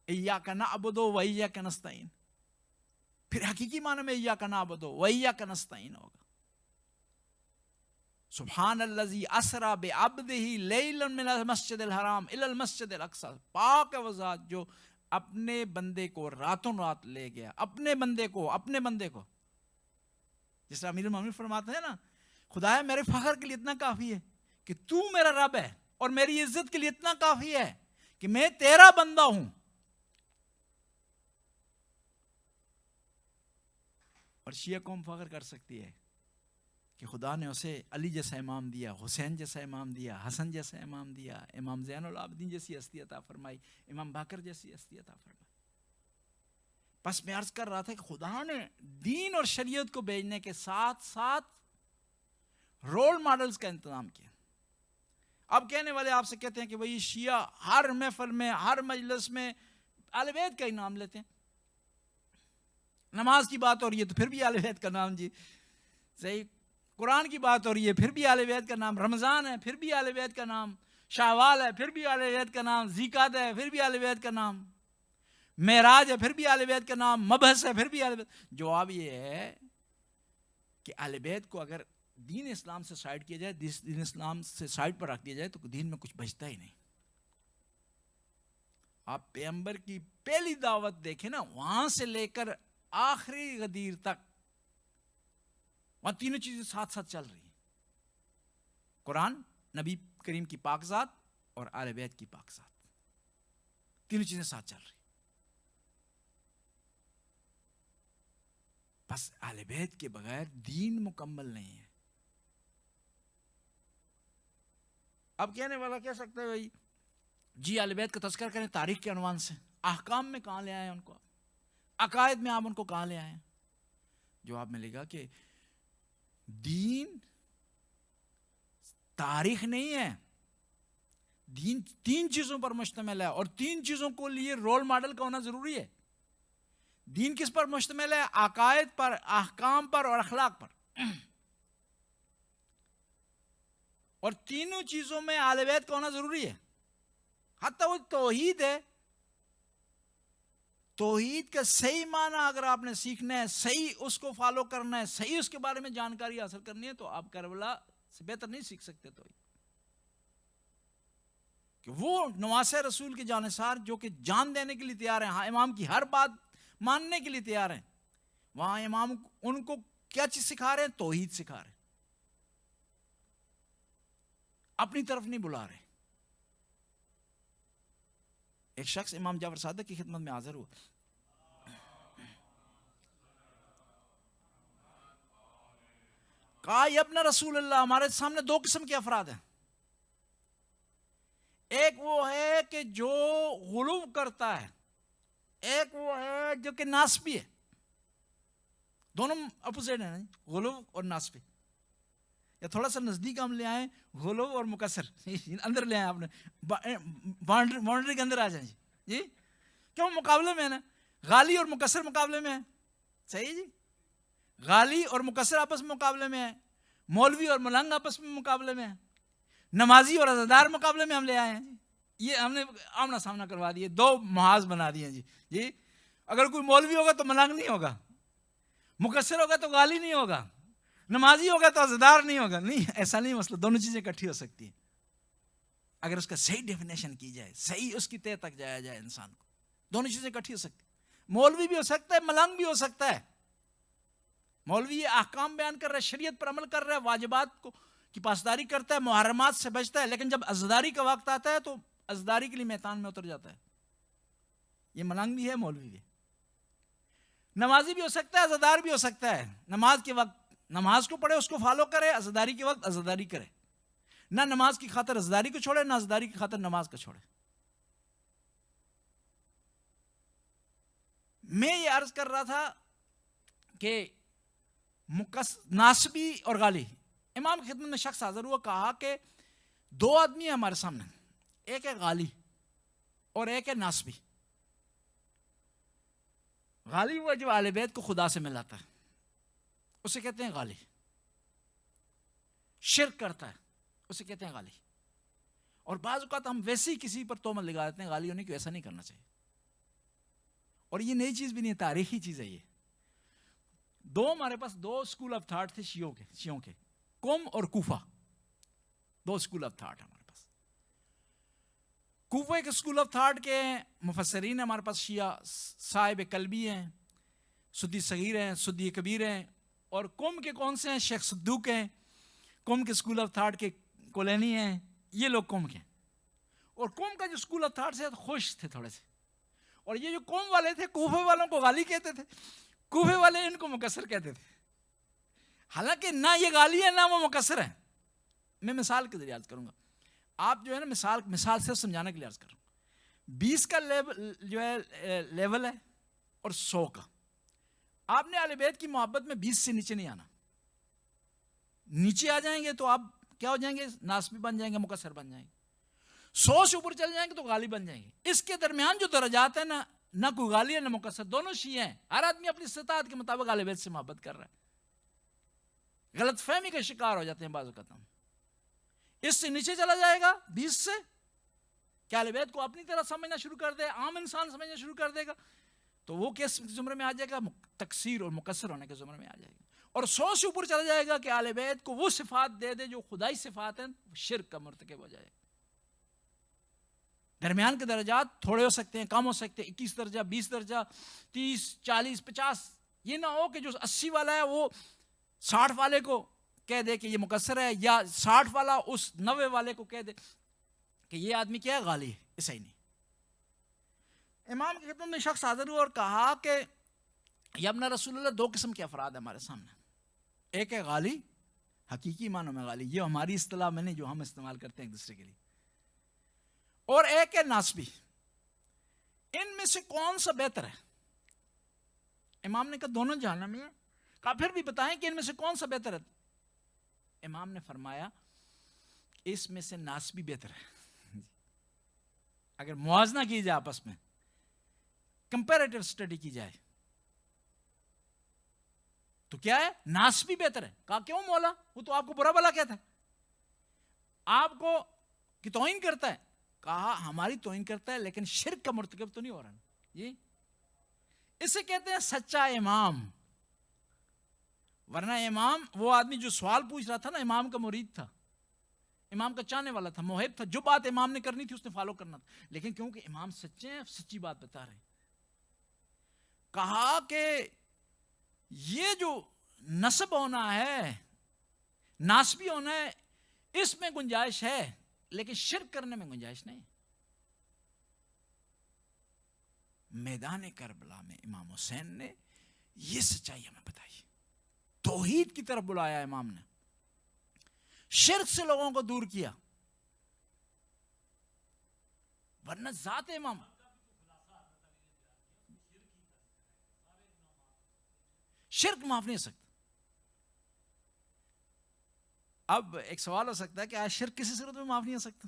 ایاک نعبد و ایاک نستعین، پھر حقیقی معنی میں ایاک نعبد و ایاک نستعین ہوگا. سبحان الذی اسرا بعبدہ لیلا من المسجد الحرام الی المسجد الاقصی. پاک ہے وہ ذات جو اپنے بندے کو راتوں رات لے گیا، اپنے بندے کو. جس طرح امیر المومنین فرماتے ہیں نا، خدایا میرے فخر کے لیے اتنا کافی ہے کہ تو میرا رب ہے، اور میری عزت کے لیے اتنا کافی ہے کہ میں تیرا بندہ ہوں. اور شیعہ قوم فخر کر سکتی ہے کہ خدا نے اسے علی جیسا امام دیا، حسین جیسا امام دیا، حسن جیسا امام دیا، امام زین العابدین جیسی ہستی عطا فرمائی، امام باقر جیسی ہستی عطا فرمائی. بس میں عرض کر رہا تھا کہ خدا نے دین اور شریعت کو بھیجنے کے ساتھ ساتھ رول ماڈلز کا انتظام کیا. اب کہنے والے آپ سے کہتے ہیں کہ وہی شیعہ ہر محفل میں، ہر مجلس میں اہل بیت کا ہی نام لیتے ہیں. نماز کی بات ہو رہی ہے تو پھر بھی اہل بیت کا نام، جی صحیح. قرآن کی بات ہو رہی ہے پھر بھی اہل بیت کا نام، رمضان ہے پھر بھی اہل بیت کا نام، شاوال ہے پھر بھی اہل بیت کا نام، زیقات ہے پھر بھی اہل بیت کا نام، معراج ہے پھر بھی اہل بیت کا نام، مبعث ہے پھر بھی اہل بیت. جواب یہ ہے کہ اہل بیت کو اگر دین اسلام سے سائڈ کیا جائے، دین اسلام سے سائڈ پر رکھ دیا جائے تو دین میں کچھ بچتا ہی نہیں. آپ پیغمبر کی پہلی دعوت دیکھیں نا، وہاں سے لے کر آخری غدیر تک وہاں تینوں چیزیں ساتھ ساتھ چل رہی ہیں. قرآن، نبی کریم کی پاک ذات اور اہل بیت کی پاک ذات، تینوں چیزیں ساتھ چل رہی. بس اہل بیت کے بغیر دین مکمل نہیں ہے. اب کہنے والا کہہ سکتا ہے بھائی جی اہل بیت کا تذکر کریں تاریخ کے عنوان سے، احکام میں کہاں لے آئے ہیں ان کو، عقائد میں آپ ان کو کہاں لے آئے ہیں؟ جواب ملے گا کہ دین تاریخ نہیں ہے، دین تین چیزوں پر مشتمل ہے، اور تین چیزوں کو لیے رول ماڈل کا ہونا ضروری ہے. دین کس پر مشتمل ہے؟ عقائد پر، احکام پر اور اخلاق پر. اور تینوں چیزوں میں اہل بیت کا ہونا ضروری ہے. حتیٰ وہ توحید ہے، توحید کا صحیح معنی اگر آپ نے سیکھنا ہے، صحیح اس کو فالو کرنا ہے، صحیح اس کے بارے میں جانکاری حاصل کرنی ہے، تو آپ کربلا سے بہتر نہیں سیکھ سکتے. توحید کہ وہ نواسہ رسول کے جانثار جو کہ جان دینے کے لیے تیار ہیں، ہاں امام کی ہر بات ماننے کے لیے تیار ہیں، وہاں امام ان کو کیا چیز سکھا رہے ہیں؟ توحید سکھا رہے ہیں، اپنی طرف نہیں بلا رہے. ایک شخص امام جعفر صادق کی خدمت میں حاضر ہوا. کہا یہ اپنا رسول اللہ، ہمارے سامنے دو قسم کے افراد ہیں. ایک وہ ہے کہ جو غلو کرتا ہے، ایک وہ ہے جو کہ ناسبی ہے. دونوں اپوزٹ ہیں، غلو اور ناسبی. یا تھوڑا سا نزدیک ہم لے آئیں، غلو اور مکسر اندر لے آئیں، آپ نے باؤنڈری کے اندر آ جائیں. جی کیوں مقابلے میں ہے نا، غالی اور مکسر مقابلے میں ہے. صحیح جی، غالی اور مکسر آپس میں مقابلے میں ہے، مولوی اور ملنگ آپس میں مقابلے میں ہے، نمازی اور عزادار مقابلے میں ہم لے آئے ہیں. یہ ہم نے آمنا سامنا کروا دیے، دو محاذ بنا دیے. جی اگر کوئی مولوی ہوگا تو ملنگ نہیں ہوگا، مکسر ہوگا تو غالی نہیں ہوگا، نمازی ہوگا تو عزادار نہیں ہوگا. نہیں، ایسا نہیں مسئلہ، دونوں چیزیں اکٹھی ہو سکتی ہیں اگر اس کا صحیح ڈیفینیشن کی جائے، صحیح اس کی تہ تک جایا جائے انسان کو. دونوں چیزیں اکٹھی ہو سکتی ہیں. مولوی بھی ہو سکتا ہے، ملنگ بھی ہو سکتا ہے. مولوی یہ احکام بیان کر رہا ہے، شریعت پر عمل کر رہا ہے، واجبات کو کی پاسداری کرتا ہے، محرمات سے بچتا ہے، لیکن جب عزاداری کا وقت آتا ہے تو عزاداری کے لیے میدان میں اتر جاتا ہے. یہ ملنگ بھی ہے، مولوی بھی ہے. نمازی بھی ہو سکتا ہے، عزادار بھی ہو سکتا ہے. نماز کے وقت نماز کو پڑھے، اس کو فالو کرے، عزاداری کے وقت عزاداری کرے. نہ نماز کی خاطر عزاداری کو چھوڑے، نہ عزاداری کی خاطر نماز کو چھوڑے. میں یہ عرض کر رہا تھا کہ ناسبی اور غالی، امام کی خدمت میں شخص حاضر ہوا، کہا کہ دو آدمی ہیں ہمارے سامنے، ایک ہے غالی اور ایک ہے ناسبی. غالی وہ جو اہل بیت کو خدا سے ملاتا ہے، اسے کہتے ہیں غالی. شرک کرتا ہے، اسے کہتے ہیں غالی. اور بعض اوقات ہم ویسے ہی کسی پر تہمت لگا دیتے ہیں غالی ہونے کی، ایسا نہیں کرنا چاہیے. اور یہ نئی چیز بھی نہیں ہے، تاریخی چیز ہے. یہ ہمارے پاس دو اسکول آف تھاٹ تھے شیعوں کے، قم اور کوفہ. دو اسکول آف تھاٹ ہمارے پاس. کوفہ کے اسکول آف تھاٹ کے مفسرین ہمارے پاس شیعہ صاحب کلبی ہیں، سدی صغیر ہیں، سدی کبیر ہیں. اور قم کے کون سے ہیں؟ شیخ صدوق ہیں. قم کے اسکول آف تھاٹ کے کولینی ہیں. یہ لوگ قم کے. اور قم کا جو اسکول آف تھاٹ سے خوش تھے تھوڑے سے. اور یہ جو قوم والے تھے، کوفے والوں کو غالی کہتے تھے، کوفے والے ان کو مکسر کہتے تھے. حالانکہ نہ یہ غالی ہے نہ وہ مکسر ہے. میں مثال کے ذریعے عرض کروں گا. آپ جو ہے نا مثال سے سمجھانے کے لیے عرض کروں. 20 کا جو ہے لیول ہے اور 100 کا. آپ نے اہل بیت کی محبت میں 20 سے نیچے نہیں آنا. نیچے آ جائیں گے تو آپ کیا ہو جائیں گے؟ ناسبی بن جائیں گے، مکسر بن جائیں گے. 100 سے اوپر چل جائیں گے تو غالی بن جائیں گے. اس کے درمیان جو درجات ہیں نا، نہ کوئی غالی ہے نہ مکسر، دونوں شیعہ ہیں. ہر آدمی اپنی استطاعت کے مطابق اہل بیت سے محبت کر رہا ہے. غلط فہمی کا شکار ہو جاتے ہیں بعض اوقات ہم. اس سے نیچے چلا جائے گا 20 سے کہ اہل بیت کو اپنی طرح سمجھنا شروع کر دے, عام انسان سمجھنا شروع کر دے گا, تو وہ کس زمرے میں آ جائے گا؟ تکثیر اور مقصر ہونے کے زمرے میں آ جائے گا. اور 100 سے اوپر چلا جائے گا کہ اہل بیت کو وہ صفات دے دے جو خدائی صفات ہیں, شرک کا مرتکب ہو جائے گا. درمیان کے درجات تھوڑے ہو سکتے ہیں, کم ہو سکتے ہیں, 21 درجہ, 20 درجہ, 30, 40, 50. یہ نہ ہو کہ جو 80 والا ہے وہ 60 والے کو کہہ دے کہ یہ مقصر ہے, یا 60 والا اس 90 والے کو کہہ دے کہ یہ آدمی کیا ہے, غالی ہے. ایسا ہی نہیں. امام کی خدمت میں شخص حاضر ہوا اور کہا کہ یا ابن رسول اللہ, 2 قسم کے افراد ہیں ہمارے سامنے. ایک ہے غالی, حقیقی معنوں میں غالی, یہ ہماری اصطلاح میں نہیں جو ہم استعمال کرتے ہیں ایک دوسرے کے لیے, اور ایک ہے ناسبی. ان میں سے کون سا بہتر ہے؟ امام نے کہا دونوں جہنم میں ہیں. کہا پھر بھی بتائیں کہ ان میں سے کون سا بہتر ہے؟ امام نے فرمایا اس میں سے ناسبی بہتر ہے. اگر موازنہ کی جائے آپس میں, کمپیریٹو اسٹڈی کی جائے, تو کیا ہے؟ ناسبی بہتر ہے. کہا کیوں مولا؟ وہ تو آپ کو برا بھلا کہتا ہے, آپ کو کی توہین کرتا ہے. کہا ہماری توہین کرتا ہے لیکن شرک کا مرتکب تو نہیں ہو رہا. یہ اسے کہتے ہیں سچا امام. ورنہ امام وہ آدمی جو سوال پوچھ رہا تھا نا, امام کا مرید تھا, امام کا چاہنے والا تھا, محب تھا. جو بات امام نے کرنی تھی اس نے فالو کرنا تھا, لیکن کیونکہ امام سچے ہیں, سچی بات بتا رہے ہیں. کہا کہ یہ جو نسب ہونا ہے, ناسبی ہونا ہے, اس میں گنجائش ہے, لیکن شرک کرنے میں گنجائش نہیں. میدان کربلا میں امام حسین نے یہ سچائی ہمیں بتائی, توحید کی طرف بلایا امام نے, شرک سے لوگوں کو دور کیا. ورنہ ذات امام شرک معاف نہیں ہو سکتا. اب ایک سوال ہو سکتا ہے کہ آج شرک کسی صورت میں معاف نہیں ہو سکتا,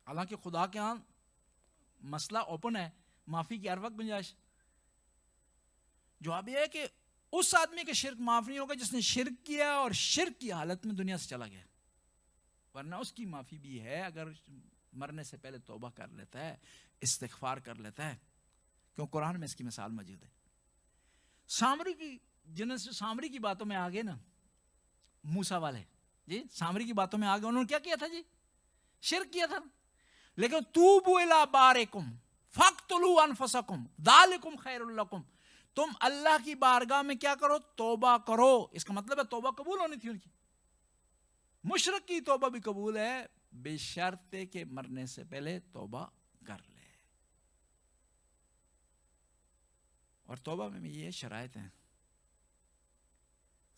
حالانکہ خدا کے ہاں مسئلہ اوپن ہے, معافی کی ہر وقت گنجائش. جواب یہ ہے کہ اس آدمی کا شرک معاف نہیں ہوگا جس نے شرک کیا اور شرک کی حالت میں دنیا سے چلا گیا. ورنہ اس کی معافی بھی ہے اگر مرنے سے پہلے توبہ کر لیتا ہے, استغفار کر لیتا ہے, کیوں قرآن میں اس کی مثال موجود ہے. سامری کی جنس سامری کی باتوں میں آگے نا, موسیٰ والے جی سامری کی باتوں میں آگے, انہوں نے کیا کیا تھا جی؟ شرک کیا تھا. لیکن توبوا الی بارئکم فاقتلوا انفسکم ذالکم خیر لکم, تم اللہ کی بارگاہ میں کیا کرو؟ توبہ کرو. اس کا مطلب ہے توبہ قبول ہونی تھی ان کی. مشرک کی توبہ بھی قبول ہے بے شرط کہ مرنے سے پہلے توبہ کر لے. اور توبہ میں یہ شرائط ہیں,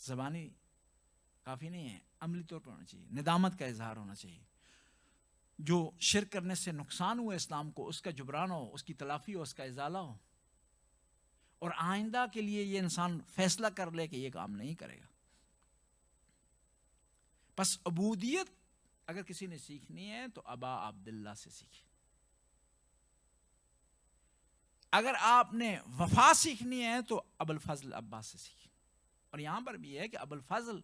زبانی کافی نہیں ہے, عملی طور پر ہونا چاہیے, ندامت کا اظہار ہونا چاہیے. جو شرک کرنے سے نقصان ہوا اسلام کو, اس کا جبران ہو, اس کی تلافی ہو, اس کا ازالہ ہو, اور آئندہ کے لیے یہ انسان فیصلہ کر لے کہ یہ کام نہیں کرے گا. پس عبودیت اگر کسی نے سیکھنی ہے تو ابا عبداللہ سے سیکھے. اگر آپ نے وفا سیکھنی ہے تو ابو الفضل عباس سے سیکھے. اور یہاں پر بھی ہے کہ ابو الفضل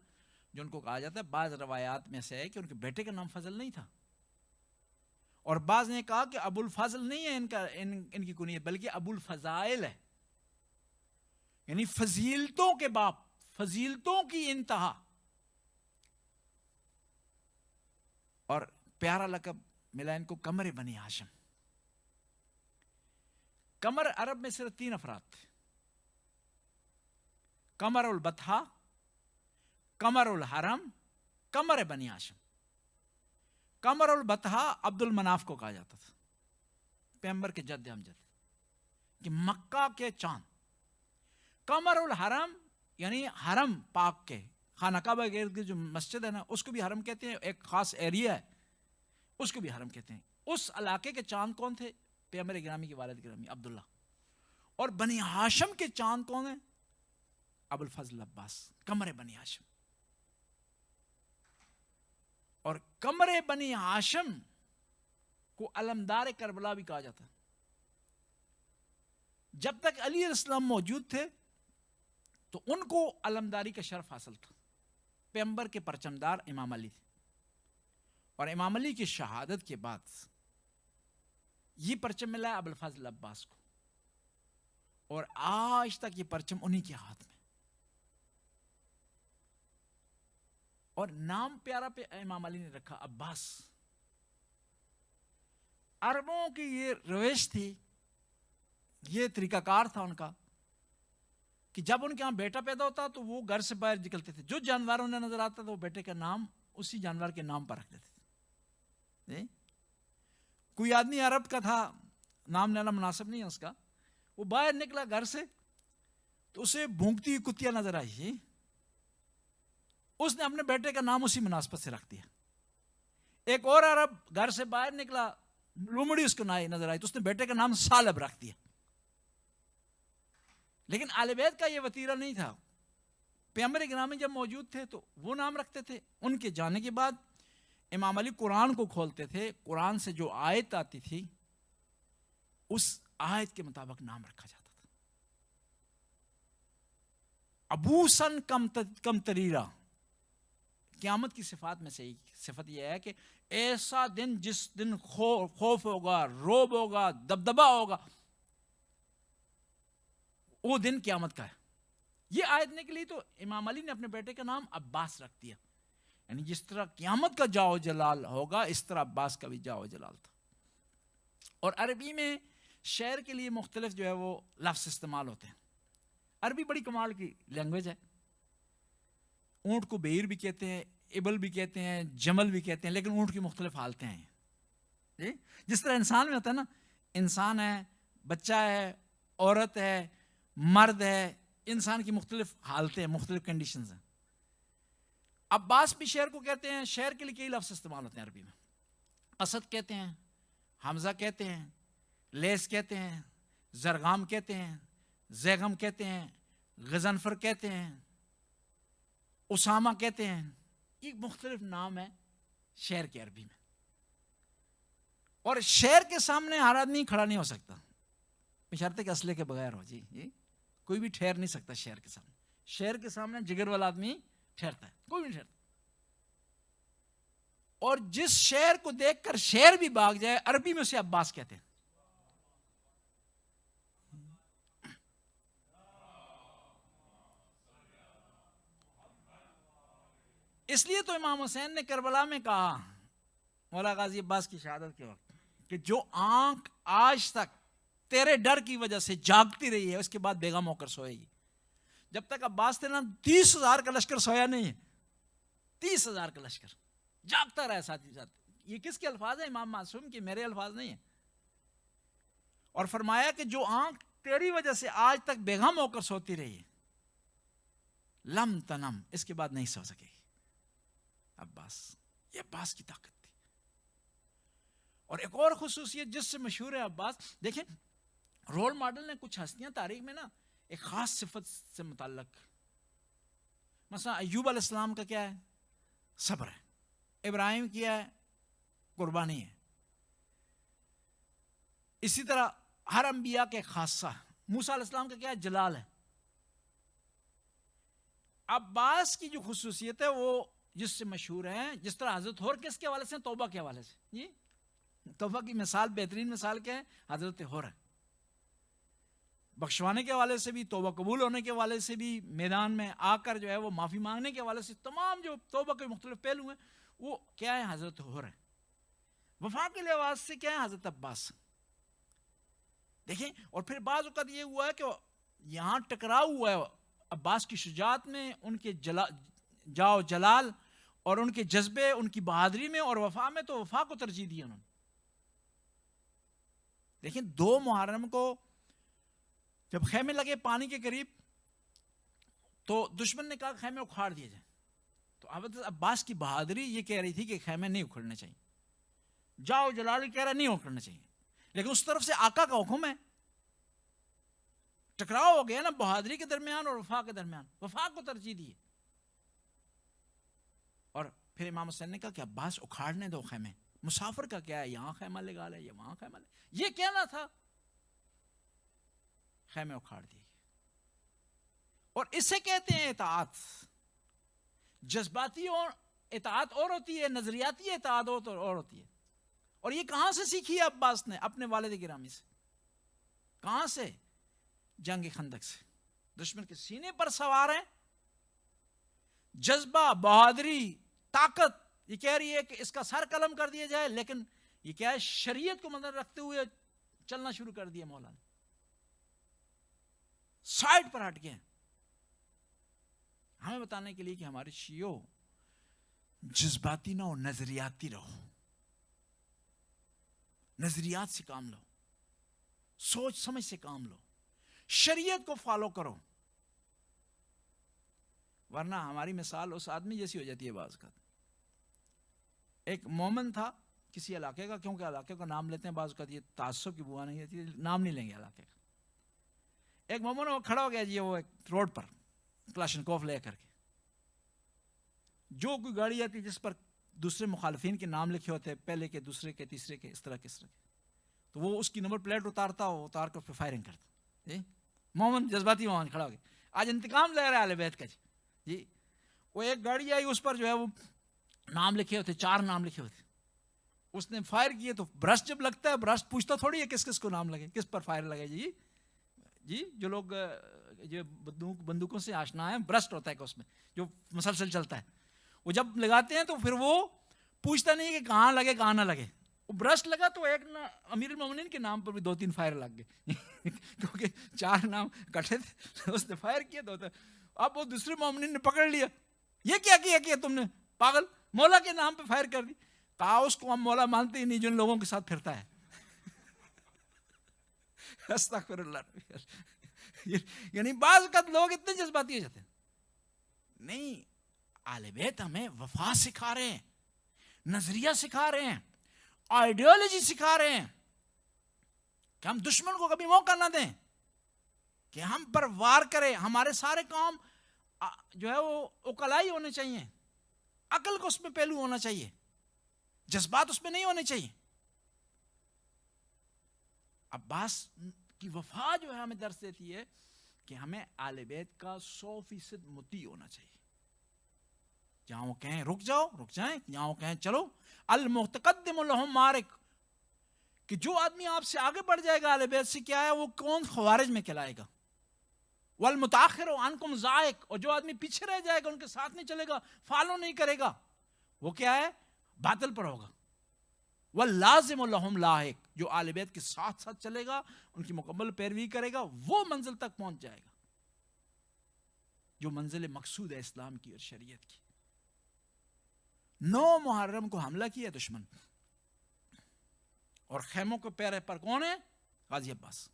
جو ان کو کہا جاتا ہے, بعض روایات میں سے ہے کہ ان کے بیٹے کا نام فضل نہیں تھا, اور بعض نے کہا کہ ابو الفضل نہیں ہے ان کی کنیت, بلکہ ابو الفضائل ہے, یعنی فضیلتوں کے باپ, فضیلتوں کی انتہا. اور پیارا لقب ملا ان کو قمر بنی ہاشم. قمر عرب میں صرف 3 افراد تھے, قمر البطحا, قمر الحرم, قمر بنی ہاشم. قمر البطحا عبد المناف کو کہا جاتا تھا, پیغمبر کے جد امجد, کہ مکہ کے چاند. قمر الحرم یعنی حرم پاک کے, خانہ کعبہ کے ارد گرد جو مسجد ہے نا, اس کو بھی حرم کہتے ہیں, ایک خاص ایریا ہے اس کو بھی حرم کہتے ہیں. اس علاقے کے چاند کون تھے؟ پیغمبر گرامی کے والد گرامی عبداللہ. اور بنی ہاشم کے چاند کون ہیں؟ ابو الفضل عباس, قمر بنی ہاشم. اور قمر بنی ہاشم کو علمدار کربلا بھی کہا جاتا ہے. جب تک علی علیہ السلام موجود تھے تو ان کو علمداری کا شرف حاصل تھا. پیغمبر کے پرچمدار امام علی تھے, اور امام علی کی شہادت کے بعد یہ پرچم ملا ہے ابوالفضل عباس کو، اور آج تک یہ پرچم انہی کے ہاتھ میں، اور نام پیارا پہ امام علی نے رکھا عباس۔ عربوں کی یہ روش تھی، یہ طریقہ کار تھا ان کا کہ جب ان کے یہاں بیٹا پیدا ہوتا تو وہ گھر سے باہر نکلتے تھے، جو جانور انہیں نظر آتا تھا وہ بیٹے کا نام اسی جانور کے نام پر رکھ دیتے تھے۔ کوئی آدمی عرب کا تھا، نام لینا مناسب نہیں ہے اس کا، وہ باہر نکلا گھر سے تو اسے بھونکتی ہوئی کتیا نظر آئی، اس نے اپنے بیٹے کا نام اسی مناسبت سے رکھ دیا۔ ایک اور عرب گھر سے باہر نکلا، لومڑی اس کو نظر آئی تو اس نے بیٹے کا نام ثعلب رکھ دیا۔ لیکن اہل بیت کا یہ وتیرہ نہیں تھا، پیغمبر گرامی جب موجود تھے تو وہ نام رکھتے تھے۔ ان کے جانے کے بعد امام علی قرآن کو کھولتے تھے، قرآن سے جو آیت آتی تھی اس آیت کے مطابق نام رکھا جاتا تھا۔ ابوسن کم تریرا، قیامت کی صفات میں سے ایک صفت یہ ہے کہ ایسا دن جس دن خوف ہوگا، روب ہوگا، دبدبا ہوگا، وہ دن قیامت کا ہے۔ یہ آیت نکلی تو امام علی نے اپنے بیٹے کا نام عباس رکھ دیا، یعنی جس طرح قیامت کا جاؤ جلال ہوگا اس طرح عباس کا بھی جاؤ جلال تھا۔ اور عربی میں شعر کے لیے مختلف جو ہے وہ لفظ استعمال ہوتے ہیں۔ عربی بڑی کمال کی لینگویج ہے۔ اونٹ کو بعیر بھی کہتے ہیں، ابل بھی کہتے ہیں، جمل بھی کہتے ہیں، لیکن اونٹ کی مختلف حالتیں ہیں۔ جس طرح انسان میں ہوتا ہے نا، انسان ہے، بچہ ہے، عورت ہے، مرد ہے، انسان کی مختلف حالتیں ہیں، مختلف کنڈیشنز ہیں۔ عباس بھی شعر کو کہتے ہیں، شعر کے لیے کئی لفظ استعمال ہوتے ہیں عربی میں۔ اسد کہتے ہیں، حمزہ کہتے ہیں، لیس کہتے ہیں، زرغام کہتے ہیں، زیغم کہتے ہیں، غضنفر کہتے ہیں، اسامہ کہتے ہیں۔ یہ مختلف نام ہے شعر کے عربی میں، اور شعر کے سامنے ہر آدمی کھڑا نہیں ہو سکتا، بشرطے کہ اسلحے کے بغیر ہو۔ جی کوئی بھی ٹھہر نہیں سکتا شعر کے سامنے۔ شعر کے سامنے جگر والا آدمی ٹھہرتا ہے، کوئی نہیں ٹھہرتا۔ اور جس شعر کو دیکھ کر شعر بھی بھاگ جائے، عربی میں اسے عباس کہتے ہیں۔ اس لیے تو امام حسین نے کربلا میں کہا مولا غازی عباس کی شہادت کے وقت کہ جو آنکھ آج تک تیرے ڈر کی وجہ سے جاگتی رہی ہے اس کے بعد بیگم ہو کر سوئے گی۔ جب تک عباس تھے نا 30,000 کا لشکر سویا نہیں ہے، 30,000 کا لشکر جاگتا رہا ساتھ ہی ساتھ۔ یہ کس کے الفاظ ہیں؟ امام معصوم کے، میرے الفاظ نہیں ہیں۔ اور فرمایا کہ جو آنکھ تیری وجہ سے آج تک بیگم ہو کر سوتی رہی ہے، لم تنم، اس کے بعد نہیں سو سکے گی۔ عباس، یہ عباس کی طاقت تھی۔ اور ایک اور خصوصیت جس سے مشہور ہے عباس، دیکھیں رول ماڈل نے کچھ ہستیاں تاریخ میں نا ایک خاص صفت سے متعلق، مثلا ایوب علیہ السلام کا کیا ہے؟ صبر ہے۔ ابراہیم کیا ہے؟ قربانی ہے۔ اسی طرح ہر انبیاء کے خاصہ، موسیٰ علیہ السلام کا کیا ہے؟ جلال ہے۔ عباس کی جو خصوصیت ہے وہ جس سے مشہور ہے، جس طرح حضرت ہور کس کے حوالے سے؟ توبہ کے حوالے سے۔ جی توبہ کی مثال، بہترین مثال کیا ہے؟ حضرت ہور ہے۔ بخشوانے کے حوالے سے بھی، توبہ قبول ہونے کے حوالے سے بھی، میدان میں آ کر جو ہے وہ معافی مانگنے کے حوالے سے، تمام جو توبہ کے مختلف پہلو ہیں وہ کیا ہے؟ حضرت ہور ہے۔ وفا کے لحاظ سے کیا ہے؟ حضرت عباس۔ دیکھیں، اور پھر بعض اوقات یہ ہوا ہے کہ یہاں ٹکراؤ ہوا ہے عباس کی شجاعت میں، ان کے جاؤ جلال اور ان کے جذبے، ان کی بہادری میں، اور وفا میں، تو وفا کو ترجیح دی انہوں نے۔ دیکھیں 2 محرم کو جب خیمے لگے پانی کے قریب تو دشمن نے کہا خیمے اکھاڑ دیے جائیں، تو حضرت عباس کی بہادری یہ کہہ رہی تھی کہ خیمے نہیں اکھڑنے چاہیے، جاؤ جلال کہہ رہا نہیں اکھڑنے چاہیے، لیکن اس طرف سے آقا کا حکم ہے۔ ٹکراؤ ہو گیا نا بہادری کے درمیان اور وفا کے درمیان، وفا کو ترجیح دی۔ اور پھر امام حسین نے کہا کہ عباس اکھاڑنے دو خیمے، مسافر کا کیا ہے؟ یہاں خیمہ لگا لے یا وہاں خیمہ لے، یہ کہنا تھا، خیمے اکھاڑ دیے۔ اور اسے کہتے ہیں اطاعت۔ جذباتی اطاعت اور ہوتی ہے، نظریاتی اطاعت اور ہوتی ہے. اور یہ کہاں سے سیکھی ہے عباس نے؟ اپنے والد گرامی سے. کہاں سے؟ جنگ خندق سے. دشمن کے سینے پر سوار ہیں، جذبہ، بہادری، طاقت یہ کہہ رہی ہے کہ اس کا سر قلم کر دیا جائے، لیکن یہ کیا ہے؟ شریعت کو مدد رکھتے ہوئے چلنا شروع کر دیا مولا نے. سائڈ پر ہٹ گئے ہمیں بتانے کے لیے کہ ہمارے شیعوں جذباتی نہ ہو، نظریاتی رہو. نظریات سے کام لو، سوچ سمجھ سے کام لو، شریعت کو فالو کرو. ورنہ ہماری مثال اس آدمی جیسی ہو جاتی ہے بعض کا. ایک مومن تھا کسی علاقے کا، کیونکہ علاقے کا نام لیتے ہیں بعض کا، یہ تعصب کی بوا نہیں ہوتی، نام نہیں لیں گے علاقے کا. ایک مومن وہ کھڑا ہو گیا جی، وہ ایک روڈ پر کلاشنکوف لے کر کے. جو کوئی گاڑی آتی جس پر دوسرے مخالفین کے نام لکھے ہوتے، پہلے کے، دوسرے کے، تیسرے کے، اس طرح کے، تو وہ اس کی نمبر پلیٹ اتار کر فائرنگ کرتا. مومن جذباتی مومن کھڑا ہو گیا، آج انتقام لے رہا ہے اہل بیت کا. جی وہ ایک گاڑی آئی، اس پر جو ہے وہ نام لکھے ہوتے، 4 نام لکھے ہوتے. اس نے فائر کیے تو برسٹ جب لگتا ہے، برسٹ پوچھتا تھوڑی ہے کس کس کو نام لگے، کس پر فائر لگے. جی جو لوگ جو بندوقوں سے آشنا ہے، برسٹ ہوتا ہے کہ اس میں جو مسلسل چلتا ہے، وہ جب لگاتے ہیں تو پھر وہ پوچھتا نہیں کہ کہاں لگے کہاں نہ لگے. وہ برسٹ لگا تو ایک امیر المومنین کے نام پر بھی 2-3 فائر لگ گئے کیونکہ 4 نام کٹے تھے. اس نے فائر کیا تو اب وہ دوسرے مومنین نے پکڑ لیا، یہ کیا کیا تم نے، پاگل، مولا کے نام پہ فائر کر دی. کہا اس کو ہم مولا مانتے ہی نہیں جن لوگوں کے ساتھ پھرتا ہے. استغفر اللہ. یعنی بعض اوقات لوگ اتنے جذباتی ہو جاتے ہیں. نہیں، اہل بیت ہمیں وفا سکھا رہے ہیں، نظریہ سکھا رہے ہیں، آئیڈیالوجی سکھا رہے ہیں کہ ہم دشمن کو کبھی موقع نہ دیں کہ ہم پر وار کرے. ہمارے سارے کام جو ہے وہ عقلائی ہونے چاہیے، عقل کو اس میں پہلو ہونا چاہیے، جذبات اس میں نہیں ہونے چاہیے. عباس کی وفا جو ہے ہمیں درس دیتی ہے کہ ہمیں آل بیت کا 100% مطیع ہونا چاہیے. جہاں وہ کہیں رک جاؤ رک جائیں، جہاں وہ کہیں چلو. المتقدم لہم مارک، کہ جو آدمی آپ سے آگے بڑھ جائے گا آل بیت سے، کیا ہے وہ کون خوارج میں کہلائے گا. والمتاخر عنکم ذائق، اور جو آدمی پیچھے رہ جائے گا، ان کے ساتھ نہیں چلے گا، فالو نہیں کرے گا، وہ کیا ہے باطل پر ہوگا. واللازم لہم لاحق، جو آل بیت کے ساتھ ساتھ چلے گا، ان کی مکمل پیروی کرے گا، وہ منزل تک پہنچ جائے گا جو منزل مقصود ہے اسلام کی اور شریعت کی. 9 محرم کو حملہ کیا دشمن، اور خیموں کے پیرے پر کون ہے؟ غازی عباس.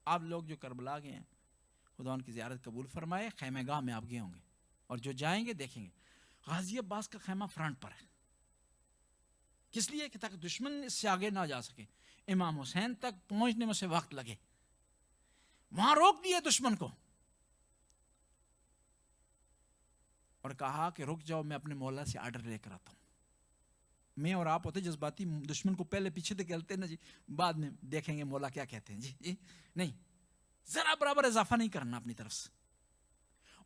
آپ لوگ جو کربلا گئے ہیں، خدا ان کی زیارت قبول فرمائے. خیمہ گاہ میں آپ گئے ہوں گے، اور جو جائیں گے دیکھیں گے غازی عباس کا خیمہ فرنٹ پر ہے. کس لیے؟ کہ تاکہ دشمن اس سے آگے نہ جا سکے، امام حسین تک پہنچنے میں سے وقت لگے. وہاں روک دیے دشمن کو اور کہا کہ رک جاؤ، میں اپنے مولا سے آرڈر لے کر آتا ہوں. میں اور آپ ہوتے جذباتی، دشمن کو پہلے پیچھے تک چلتے نا جی، بعد میں دیکھیں گے مولا کیا کہتے ہیں. جی نہیں، ذرا برابر اضافہ نہیں کرنا اپنی طرف سے.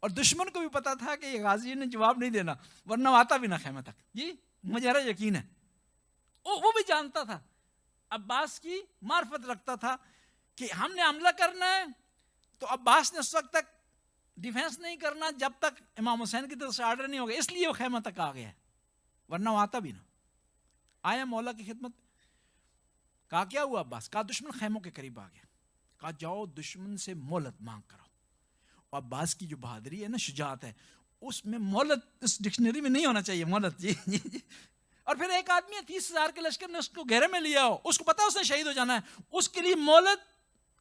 اور دشمن کو بھی پتا تھا کہ یہ غازی نے جواب نہیں دینا، ورنہ آتا بھی نہ خیمہ تک. جی مجھے یقین ہے وہ بھی جانتا تھا، عباس کی معرفت رکھتا تھا کہ ہم نے حملہ کرنا ہے تو عباس نے اس وقت تک ڈیفینس نہیں کرنا جب تک امام حسین کی طرف سے آرڈر نہیں ہوگا، اس لیے وہ خیمہ تک آ گیا ہے، ورنہ وہ آتا بھی نہ. آیا مولا کی خدمت. کہا کیا ہوا عباس؟ کہا دشمن خیموں کے قریب آ گیا. کہا جاؤ دشمن سے مہلت مانگ کرو. اور عباس کی جو بہادری ہے نا، شجاعت ہے، اس میں مہلت اس ڈکشنری میں نہیں ہونا چاہیے مہلت. جی. اور پھر ایک آدمی 30,000 کے لشکر نے اس کو گھیرے میں لیا ہو، اس کو پتا اس نے شہید ہو جانا ہے، اس کے لیے مہلت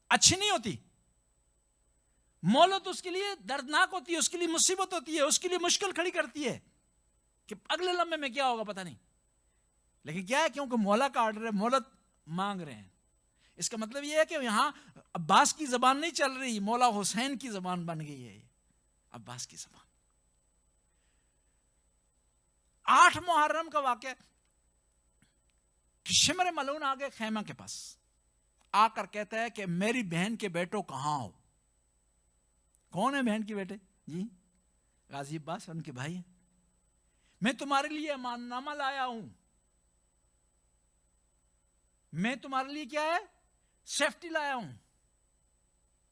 اچھی نہیں ہوتی. مہلت اس کے لیے دردناک ہوتی ہے، اس کے لیے مصیبت ہوتی ہے، اس کے لیے مشکل کھڑی کرتی ہے کہ اگلے لمحے میں کیا ہوگا پتہ نہیں. لیکن کیا ہے، کیونکہ مولا کا آرڈر ہے، مہلت مانگ رہے ہیں. اس کا مطلب یہ ہے کہ یہاں عباس کی زبان نہیں چل رہی، مولا حسین کی زبان بن گئی ہے، عباس کی زبان. 8 محرم کا واقعہ کہ شمر ملعون آگے خیمہ کے پاس آ کر کہتا ہے کہ میری بہن کے بیٹوں کہاں ہو. کون ہے بہن کے بیٹے؟ جی غازی عباس ان کے بھائی ہیں. میں تمہارے لیے امان نامہ لایا ہوں. میں تمہارے لیے کیا ہے؟ سیفٹی لایا ہوں،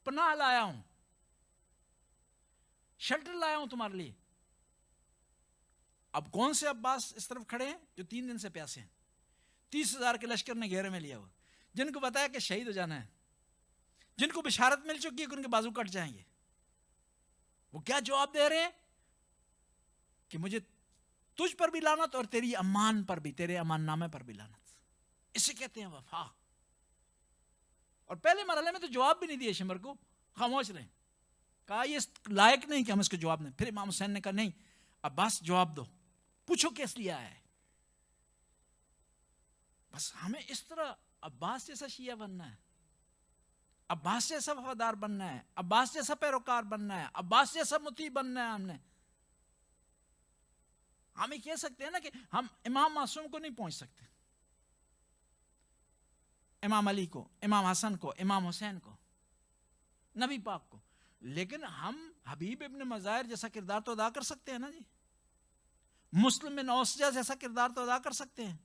پناہ لایا ہوں، شیلٹر لایا ہوں تمہارے لیے. اب کون سے عباس اس طرف کھڑے ہیں جو 3 دن سے پیاسے ہیں؟ 30,000 کے لشکر نے گھیرے میں لیا ہوا، جن کو بتایا کہ شہید ہو جانا ہے، جن کو بشارت مل چکی ہے کہ ان کے بازو کٹ جائیں گے. وہ کیا جواب دے رہے ہیں؟ کہ مجھے تجھ پر بھی لعنت اور تیری امان پر بھی، تیرے امان نامے پر بھی لعنت. اسے کہتے ہیں وفا. اور پہلے مرحلے میں تو جواب بھی نہیں دیا شمر کو، خاموش رہے. کہا یہ لائق نہیں کہ ہم اس کو جواب دیں. پھر امام حسین نے کہا نہیں عباس جواب دو، پوچھو کیس لیا ہے. بس ہمیں اس طرح عباس جیسا شیعہ بننا ہے، عباس جیسا وفادار بننا ہے، عباس جیسا پیروکار بننا ہے، عباس جیسا مطیع بننا ہے. ہم یہ کہہ سکتے ہیں نا کہ ہم امام معصوم کو نہیں پہنچ سکتے، امام علی کو، امام حسن کو، امام حسین کو، نبی پاک کو، لیکن ہم حبیب ابن مظاہر جیسا کردار تو ادا کر سکتے ہیں نا جی. مسلم بن اوسجہ جیسا کردار تو ادا کر سکتے ہیں،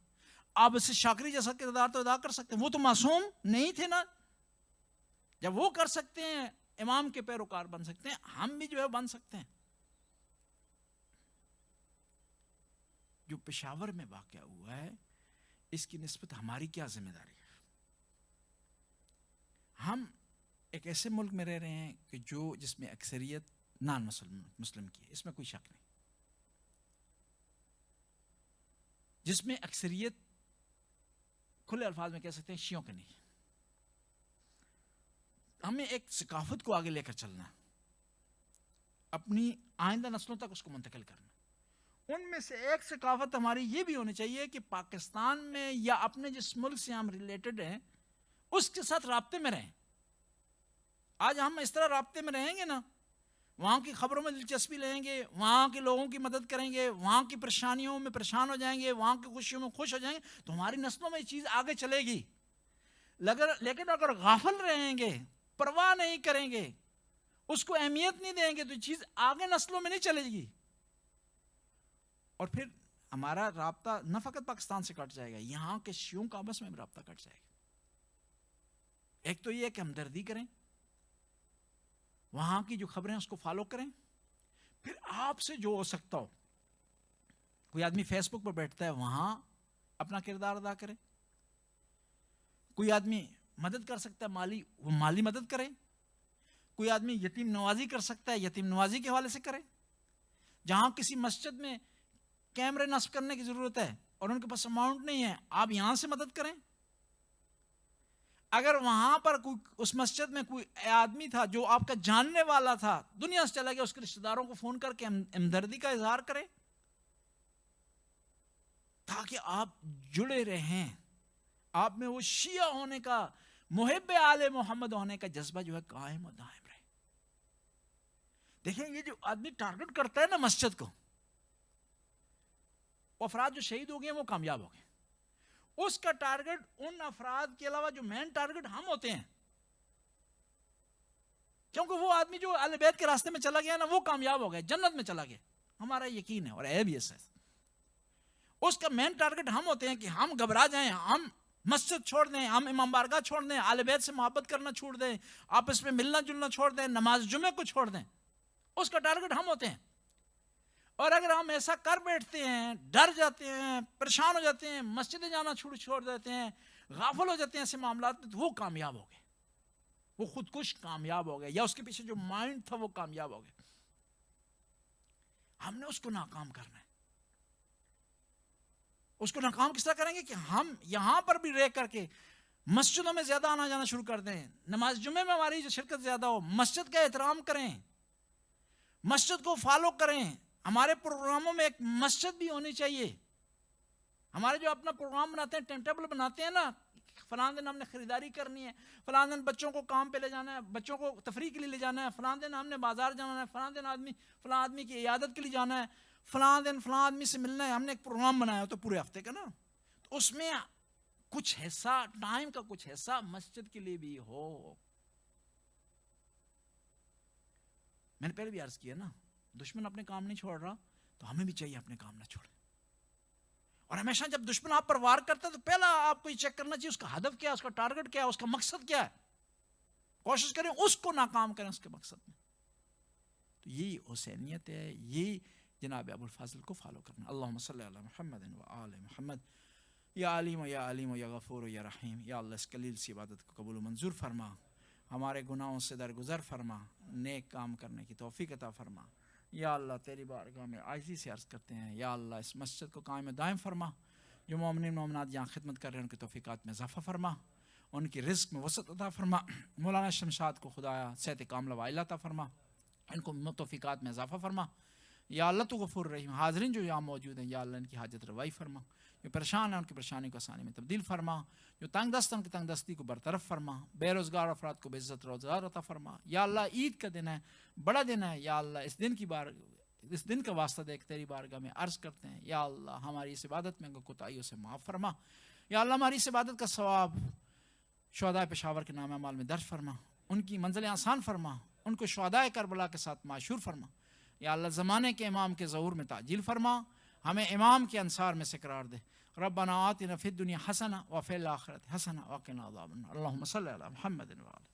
عابس شاکری جیسا کردار تو ادا کر سکتے ہیں. وہ تو معصوم نہیں تھے نا. جب وہ کر سکتے ہیں امام کے پیروکار بن سکتے ہیں، ہم بھی جو ہے بن سکتے ہیں. جو پشاور میں واقعہ ہوا ہے اس کی نسبت ہماری کیا ذمہ داری ہے؟ ہم ایک ایسے ملک میں رہ رہے ہیں کہ جس میں اکثریت نان مسلم کی ہے، اس میں کوئی شک نہیں. جس میں اکثریت کھلے الفاظ میں کہہ سکتے ہیں شیعوں کے نہیں. ہمیں ایک ثقافت کو آگے لے کر چلنا، اپنی آئندہ نسلوں تک اس کو منتقل کرنا. ان میں سے ایک ثقافت ہماری یہ بھی ہونی چاہیے کہ پاکستان میں یا اپنے جس ملک سے ہم ریلیٹڈ ہیں اس کے ساتھ رابطے میں رہیں. آج ہم اس طرح رابطے میں رہیں گے نا، وہاں کی خبروں میں دلچسپی لیں گے، وہاں کے لوگوں کی مدد کریں گے، وہاں کی پریشانیوں میں پریشان ہو جائیں گے، وہاں کی خوشیوں میں خوش ہو جائیں گے، تو ہماری نسلوں میں یہ چیز آگے چلے گی. لیکن اگر غافل رہیں گے، پرواہ نہیں کریں گے، اس کو اہمیت نہیں دیں گے، تو یہ چیز آگے نسلوں میں نہیں چلے گی. اور پھر ہمارا رابطہ نہ فقط پاکستان سے کٹ جائے گا، یہاں کے شیعوں کا آپس میں بھی رابطہ کٹ جائے گا. ایک تو یہ ہے کہ ہمدردی کریں، وہاں کی جو خبریں اس کو فالو کریں. پھر آپ سے جو ہو سکتا ہو، کوئی آدمی فیس بک پر بیٹھتا ہے وہاں اپنا کردار ادا کرے، کوئی آدمی مدد کر سکتا ہے مالی، وہ مالی مدد کرے، کوئی آدمی یتیم نوازی کر سکتا ہے یتیم نوازی کے حوالے سے کرے. جہاں کسی مسجد میں کیمرے نصب کرنے کی ضرورت ہے اور ان کے پاس اماؤنٹ نہیں ہے، آپ یہاں سے مدد کریں. اگر وہاں پر کوئی اس مسجد میں کوئی آدمی تھا جو آپ کا جاننے والا تھا، دنیا سے چلا گیا، اس کے رشتہ داروں کو فون کر کے ہمدردی کا اظہار کریں تاکہ آپ جڑے رہیں، آپ میں وہ شیعہ ہونے کا، محب آل محمد ہونے کا جذبہ جو ہے قائم و دائم رہے. دیکھیں یہ جو آدمی ٹارگٹ کرتا ہے نا مسجد کو، وہ افراد جو شہید ہو گئے وہ کامیاب ہو گئے. اس کا ٹارگٹ ان افراد کے علاوہ جو مین ٹارگٹ ہم ہوتے ہیں، کیونکہ وہ آدمی جو اہل بیت کے راستے میں چلا گیا نا وہ کامیاب ہو گیا، جنت میں چلا گیا. ہمارا یقین ہے اور ہے بھی ایسا. اس کا مین ٹارگٹ ہم ہوتے ہیں کہ ہم گھبرا جائیں، ہم مسجد چھوڑ دیں، ہم امام بارگاہ چھوڑ دیں، اہل بیت سے محبت کرنا چھوڑ دیں، آپس میں ملنا جلنا چھوڑ دیں، نماز جمعے کو چھوڑ دیں. اس کا ٹارگٹ ہم ہوتے ہیں. اور اگر ہم ایسا کر بیٹھتے ہیں، ڈر جاتے ہیں، پریشان ہو جاتے ہیں، مسجدیں جانا چھوڑ دیتے ہیں، غافل ہو جاتے ہیں ایسے معاملات میں، تو وہ کامیاب ہو گئے، وہ خودکش کامیاب ہو گئے، یا اس کے پیچھے جو مائنڈ تھا وہ کامیاب ہو گئے. ہم نے اس کو ناکام کرنا ہے. اس کو ناکام کس طرح کریں گے کہ ہم یہاں پر بھی رہ کر کے مسجدوں میں زیادہ آنا جانا شروع کر دیں، نماز جمعے میں ہماری جو شرکت زیادہ ہو، مسجد کا احترام کریں، مسجد کو فالو کریں. ہمارے پروگراموں میں ایک مسجد بھی ہونی چاہیے. ہمارے جو اپنا پروگرام بناتے ہیں، ٹائم ٹیبل بناتے ہیں نا، فلاں دن ہم نے خریداری کرنی ہے، فلاں دن بچوں کو کام پہ لے جانا ہے، بچوں کو تفریح کے لیے لے جانا ہے، فلاں دن ہم نے بازار جانا ہے، فلاں دن فلاں آدمی کی عیادت کے لیے جانا ہے، فلاں دن فلاں آدمی سے ملنا ہے. ہم نے ایک پروگرام بنایا تو پورے ہفتے کا نا، تو اس میں کچھ حصہ ٹائم کا، کچھ حصہ مسجد کے لیے بھی ہو. میں نے پہلے بھی عرض کیا نا، دشمن اپنے کام نہیں چھوڑ رہا. تو ہمیں بھی چاہیے اپنے کام نہ چھوڑیں. اور ہمیشہ جب دشمن آپ پر وار کرتا ہے تو پہلا آپ کو یہ چیک کرنا چاہیے اس کا ہدف کیا ہے, اس کا ٹارگٹ کیا ہے, اس کا مقصد کیا ہے. کوشش کریں اس کو ناکام کریں اس کے مقصد میں. تو یہی حسینیت ہے, یہی جناب ابو الفاضل کو فالو کرنا. اللہم صلی علی محمد و آل محمد. یا علیم یا علیم یا غفور یا رحیم. یا اللہ اس قلیل سی عبادت کو قبول و منظور فرما, ہمارے گناہوں سے درگزر فرما, نیک کام کرنے کی توفیق عطا فرما. یا اللہ تیری بارگاہ میں عاجزی سے عرض کرتے ہیں, یا اللہ اس مسجد کو قائم دائم فرما. جو مومنین مومنات یہاں خدمت کر رہے ہیں ان کی توفیقات میں اضافہ فرما, ان کی رزق میں وسعت عطا فرما. مولانا شمشاد کو خدایا صحت کاملہ وعائلہ عطا فرما, ان کو توفیقات میں اضافہ فرما. یا اللہ تو غفور رحیم. حاضرین جو یہاں موجود ہیں یا اللہ ان کی حاجت روائی فرما. جو پریشان ہیں ان کی پریشانی کو آسانی میں تبدیل فرما. جو تنگ دست ہیں ان کی تنگ دستی کو برطرف فرما. بے روزگار افراد کو بے عزت روزگار عطا فرما. یا اللہ عید کا دن ہے, بڑا دن ہے, یا اللہ اس دن کا واسطہ دیکھ تیری بارگاہ میں عرض کرتے ہیں, یا اللہ ہماری اس عبادت میں کوتاہیوں سے معاف فرما. یا اللہ ہماری اس عبادت کا ثواب شہداء پشاور کے نام اعمال میں درج فرما. ان کی منزلیں آسان فرما, ان کو شہداء کربلا کے ساتھ معشور فرما. یا اللہ زمانے کے امام کے ظہور میں تعجیل فرما, ہمیں امام کے انصار میں سے قرار دے. ربنا آتنا فی الدنیا حسنہ وفی الآخرۃ حسنہ وقنا عذاب النار. اللہم صلی علی محمد و آلہ